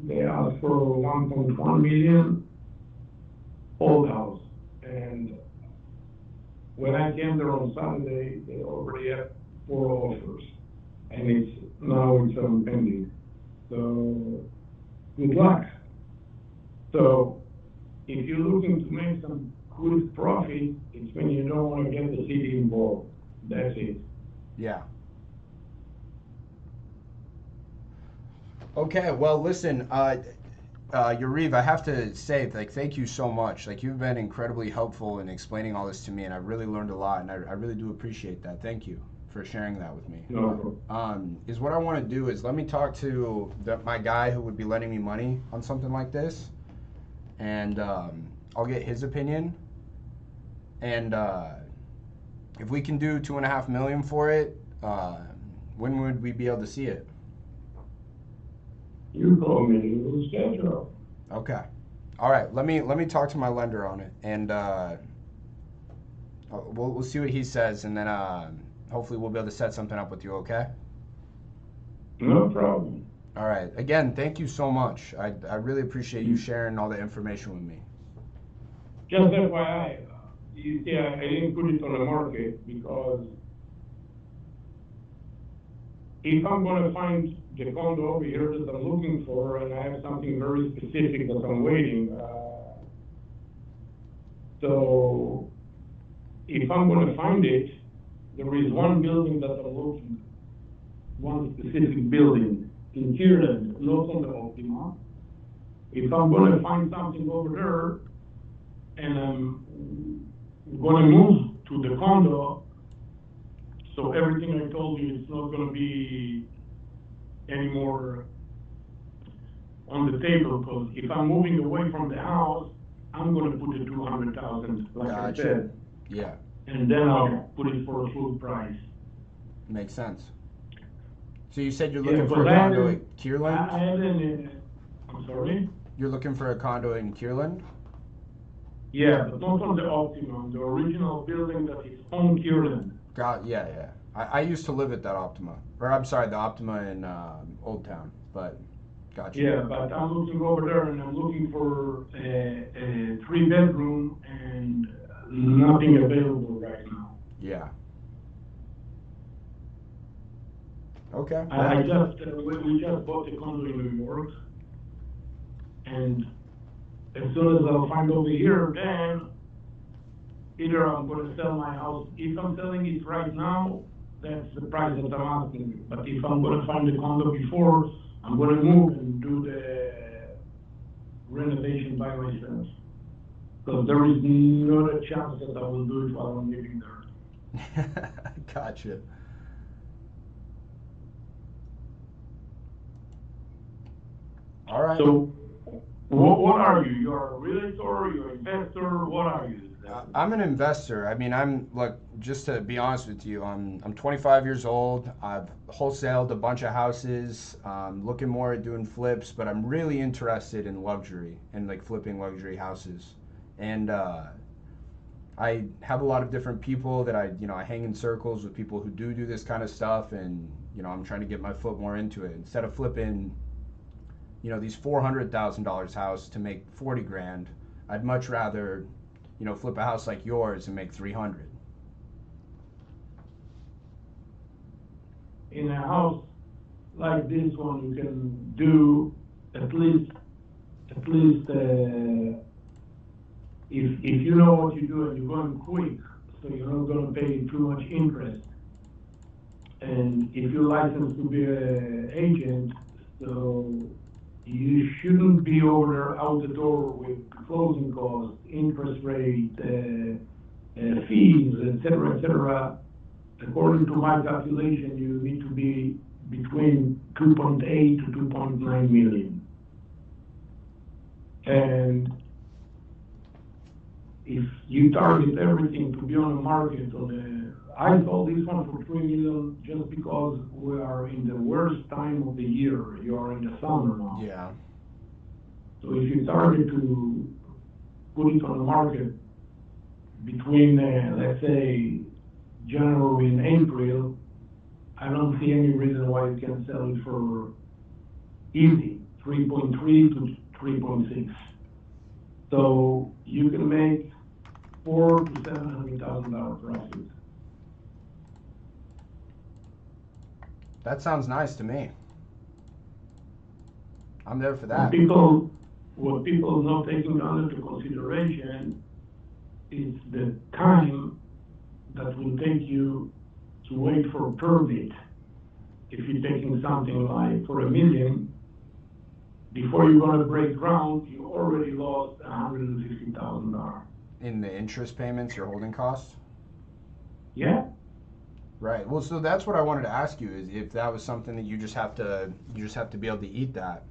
They asked for 1.1 million, old house. And when I came there on Saturday, they already have 4 offers. And now it's pending. So, good luck. So, if you're looking to make some good profit, it's when you don't want to get the city involved. That's it. Yeah. Okay, well, listen, Yariv, I have to say, like, thank you so much. Like, you've been incredibly helpful in explaining all this to me, and I really learned a lot, and I really do appreciate that. Thank you for sharing that with me. No. Is what I want to do is let me talk to my guy who would be lending me money on something like this, and I'll get his opinion. And if we can do $2.5 million for it, when would we be able to see it? You call me, we'll schedule. Okay. All right. Let me talk to my lender on it, and we'll see what he says, and then hopefully we'll be able to set something up with you. Okay. No problem. All right. Again, thank you so much. I really appreciate you sharing all the information with me. Just FYI, you see, I didn't put it on the market because if I'm going to find the condo over here that I'm looking for, and I have something very specific that I'm waiting, so if I'm going to find it, there is one building that I'm looking, one specific building in Kierland, not on the Optima. If I'm going to find something over there, and I'm going to move to the condo, so everything I told you is not going to be anymore on the table, because if I'm moving away from the house, I'm going to put the 200,000, like I said. Yeah. And then I'll put it for a full price. Makes sense. So you said you're looking for a condo in Kierland? I'm sorry? You're looking for a condo in Kierland? Yeah, but not on the Optimum, the original building that is on Kierland. Yeah. I used to live at that Optima. Or I'm sorry, the Optima in Old Town, but gotcha. Yeah, but I'm looking over there, and I'm looking for a 3-bedroom and nothing available right now. Yeah. Okay. I just, we just bought a condo in New York, and as soon as I'll find over here, then either I'm going to sell my house. If I'm selling it right now, that's the price that I'm asking. But if I'm going to find a condo before, I'm going to move and do the renovation by myself. Because there is not a chance that I will do it while I'm living there. Gotcha. All right. So, what are you? You're a realtor, you're an investor, what are you? I'm an investor. I mean, look, just to be honest with you, I'm 25 years old. I've wholesaled a bunch of houses, looking more at doing flips, but I'm really interested in luxury and like flipping luxury houses. And I have a lot of different people that I hang in circles with people who do this kind of stuff, and I'm trying to get my foot more into it. Instead of flipping, these $400,000 house to make 40 grand, I'd much rather flip a house like yours and make 300. In a house like this one, you can do at least if you know what you're doing, you're going quick, so you're not going to pay too much interest. And if you're licensed to be an agent, so you shouldn't be out the door with closing costs, interest rate, fees, etc. According to my calculation, you need to be between 2.8 to 2.9 million. And if you target everything to be on the market, I sold this one for 3 million just because we are in the worst time of the year. You are in the summer now. Yeah. So if you target to put it on the market between, let's say, January and April, I don't see any reason why you can sell it for easy, 3.3 to 3.6. So you can make $400,000 to $700,000 profit. That sounds nice to me. I'm there for that. What people not taking into consideration is the time that will take you to wait for a permit. If you're taking something like for $1 million, before you're going to break ground, you already lost $150,000. In the interest payments, your holding costs? Yeah. Right. Well, so that's what I wanted to ask you, is if that was something that you just have to be able to eat that.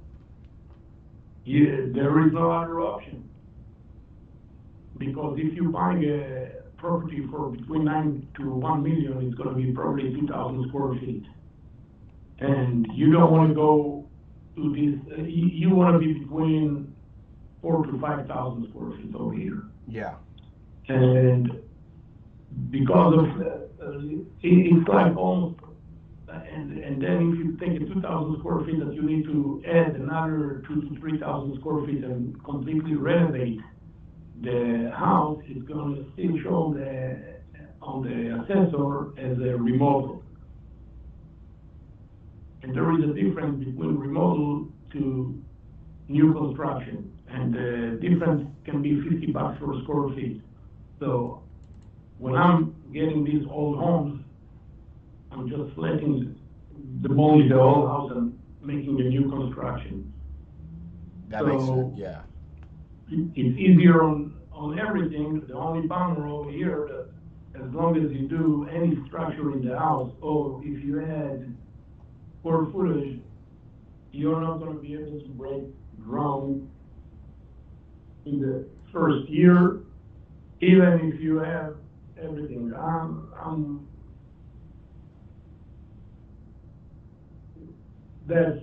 Yeah, there is no other option. Because if you buy a property for between 9 to 1 million, it's going to be probably 2,000 square feet. And you don't want to go to this, you want to be between 4,000 to 5,000 square feet over here. Yeah. And because of, it's like almost, and then if you take a 2,000 square feet that you need to add another 2,000 to 3,000 square feet and completely renovate the house, is going to still show on the assessor as a remodel. And there is a difference between remodel to new construction, and the difference can be $50 per square feet. So when I'm getting these old homes, I'm just letting demolish the old house and making a new construction. That makes sense, yeah. It's easier on everything. The only bummer over here that as long as you do any structure in the house, or if you add square footage, you're not going to be able to break ground in the first year, even if you have everything. That's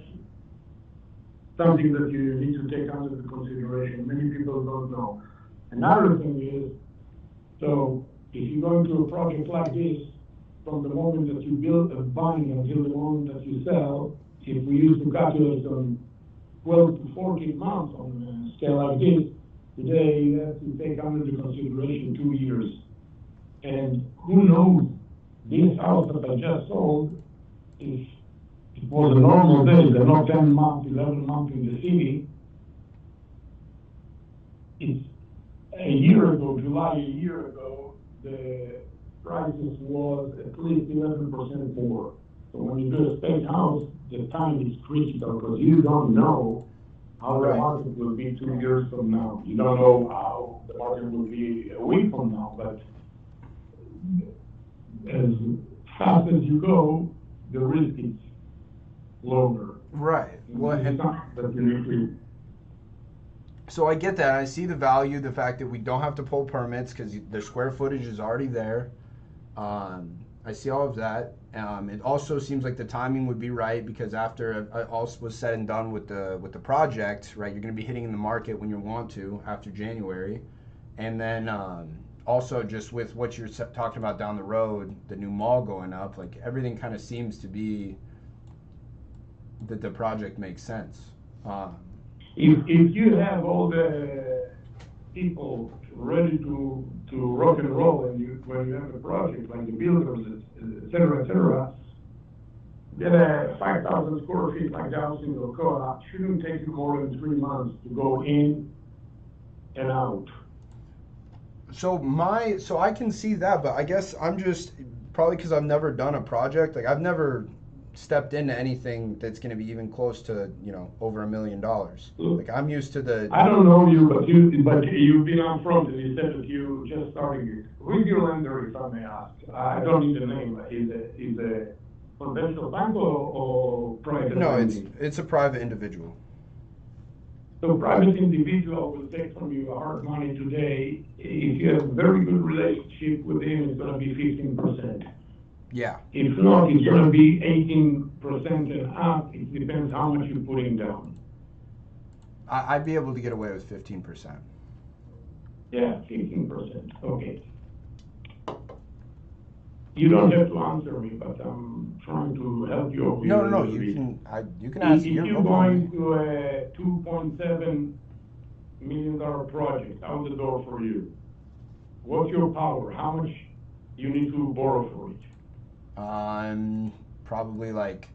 something that you need to take under consideration. Many people don't know. Another thing is, so if you go into a project like this, from the moment that you build a buying until the moment that you sell, if we used to calculate on 12 to 14 months on a scale like this, today you have to take under consideration 2 years. And who knows, this house that I just sold, if it was a normal day, they're not 10 months, 11 months in the city, it's a year ago, July a year ago, the prices was at least 11% more. So when you do a spec house, the time is critical because you don't know how the market will be 2 years from now. You don't know how the market will be a week from now, but as fast as you go, the risk is lower. Right. Well, It's and not that you need to. so I get that. I see the value, the fact that we don't have to pull permits because the square footage is already there. I see all of that. It also seems like the timing would be right because after all was said and done with the project, right, you're going to be hitting in the market when you want to after January, and then also just with what you're talking about down the road, the new mall going up, like everything kind of seems to be that the project makes sense. If you have all the people ready to rock and roll, and when you have a project like the builders, et cetera, get a 5,000 square feet like the house in Ocoa, shouldn't take you more than 3 months to go in and out. So I can see that, but I guess I'm just probably because I've never done a project, like I've never stepped into anything that's going to be even close to, over $1 million. Like I'm used to the. I don't know you, but you've been up front and you said that you just started it. Who is your lender, if I may ask? I don't need the name. Is a conventional bank or private? No, lending? it's a private individual. So private individual will take from you hard money today. If you have a very good relationship with him, it's going to be 15%. Yeah. If not, it's going to be 18% and up. It depends how much you're putting down. I'd be able to get away with 15%. Yeah, 15%. Okay. You don't have to answer me, but I'm trying to help you over here. No, you can ask. If you're going to a $2.7 million project out the door for you, what's your power? How much you need to borrow for it? Probably like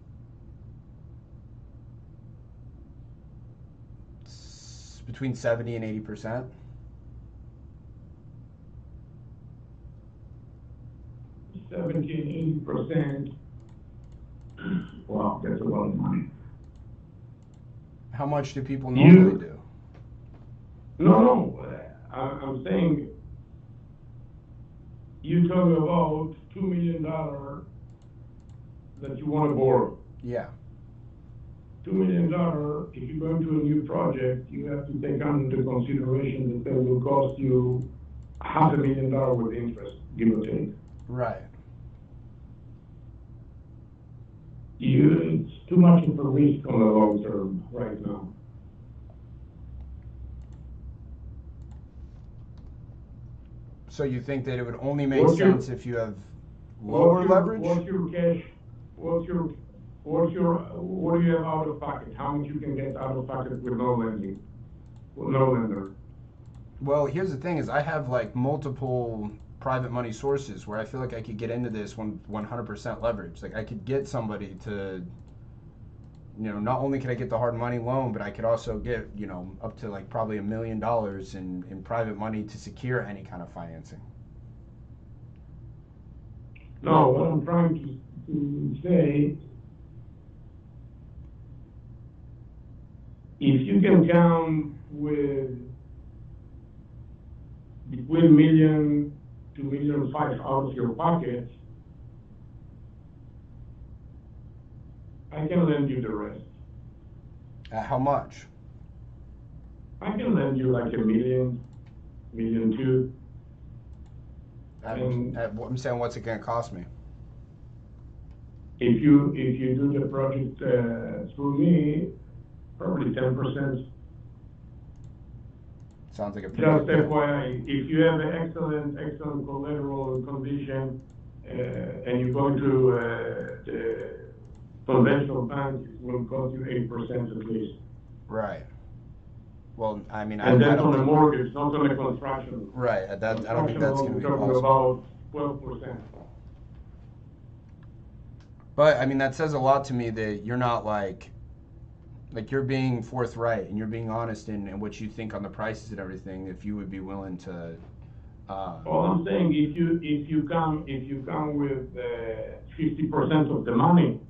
between 70 and 80%. $70 and 80%. Wow, that's a lot of money. How much do people normally do? No, I'm saying you talk about $2 million that you want to borrow. Yeah. $2 million, if you go into a new project, you have to take under consideration that will cost you $500,000 with interest, give or take. Right. It's too much of a risk on the long term right now. So you think that it would only make sense if you have lower leverage? What's your cash? What do you have out of pocket? How much you can get out of pocket with no lending? With no lender? Well, here's the thing: is I have like multiple private money sources where I feel like I could get into this 100% leverage. Like I could get somebody to, not only could I get the hard money loan, but I could also get, up to like probably $1 million in private money to secure any kind of financing. No, what I'm trying to say, if you can come with between $1 million to $1.5 million out of your pocket, I can lend you the rest. How much? I can lend you like $1 million, $1.2 million. I'm saying, what's it going to cost me? If you do the project through me, probably 10%. Sounds like a pretty Just good deal. FYI, if you have an excellent collateral condition and you go to the conventional bank, it will cost you 8% at least. Right. Well, I mean, and that's on a mortgage, not on a construction. Right. I don't think that's going to be possible. possible. About 12%. But I mean, that says a lot to me that you're not like you're being forthright and you're being honest in what you think on the prices and everything. If you would be willing to. All I'm saying, if you come with 50% of the money,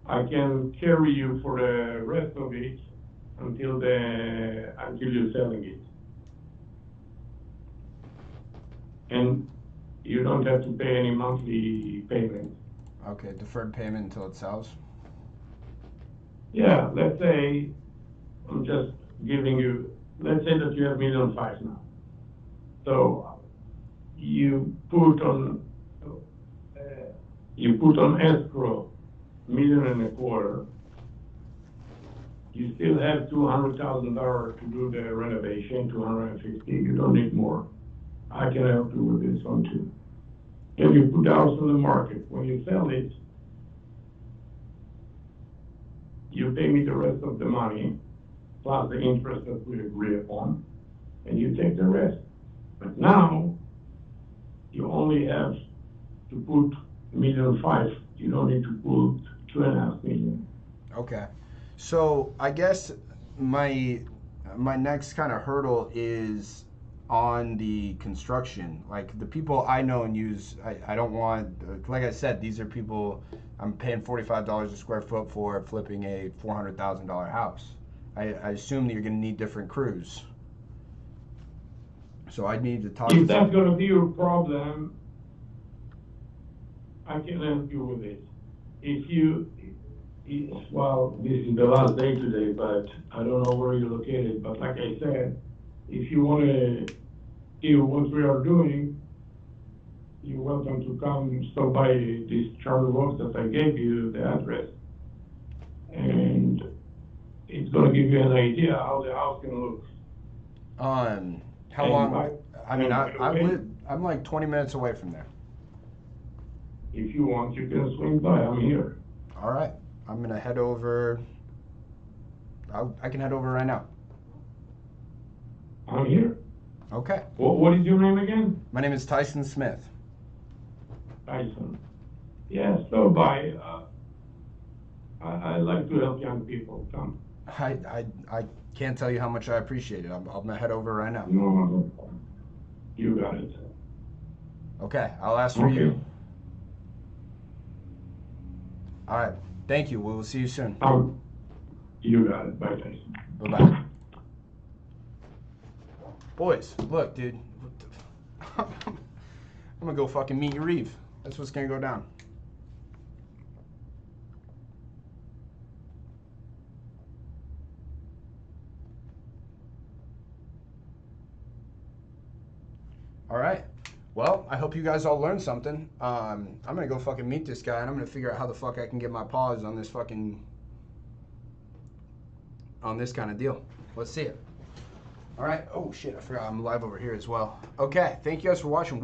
I can carry you for the rest of it until you're selling it. and you don't have to pay any monthly payment. Okay, deferred payment until it sells. Yeah, let's say, I'm just giving you, let's say that you have 1.5 million now. So you put on escrow 1.25 million. You still have $200,000 to do the renovation, 250. You don't need more. I can help you with this one too. Then you put the house on the market. When you sell it, you pay me the rest of the money, plus the interest that we agree upon, and you take the rest. But now, you only have to put 1.5 million. You don't need to put 2.5 million. Okay. So I guess my next kind of hurdle is on the construction. Like the people I know and use, I don't want, like I said, these are people I'm paying $45 a square foot for flipping a $400,000 house. I assume that you're going to need different crews. So I need to talk If to that's going to be your problem, I can help you with it. Well, this is the last day today, but I don't know where you're located. But like I said, if you want to hear what we are doing, you're welcome to come stop by this Charter Walk that I gave you, the address. And it's going to give you an idea how the house can look. How long? I'm like 20 minutes away from there. If you want, you can swing by. I'm here. All right. I'm going to head over. I can head over right now. I'm here. Okay. What is your name again? My name is Tyson Smith. Tyson. Yeah, stop by. I like to help young people. Come. I can't tell you how much I appreciate it. I'm going to head over right now. No, you got it. Okay. I'll ask for you. All right. Thank you. We will see you soon. You got it. Bye, Tyson. Bye-bye. Boys, look, dude. I'm gonna go fucking meet your Reeve. That's what's gonna go down. All right. Well, I hope you guys all learned something. I'm gonna go fucking meet this guy, and I'm gonna figure out how the fuck I can get my paws on this fucking, on this kind of deal. Let's see it. All right. Oh shit, I forgot I'm live over here as well. Okay. Thank you guys for watching.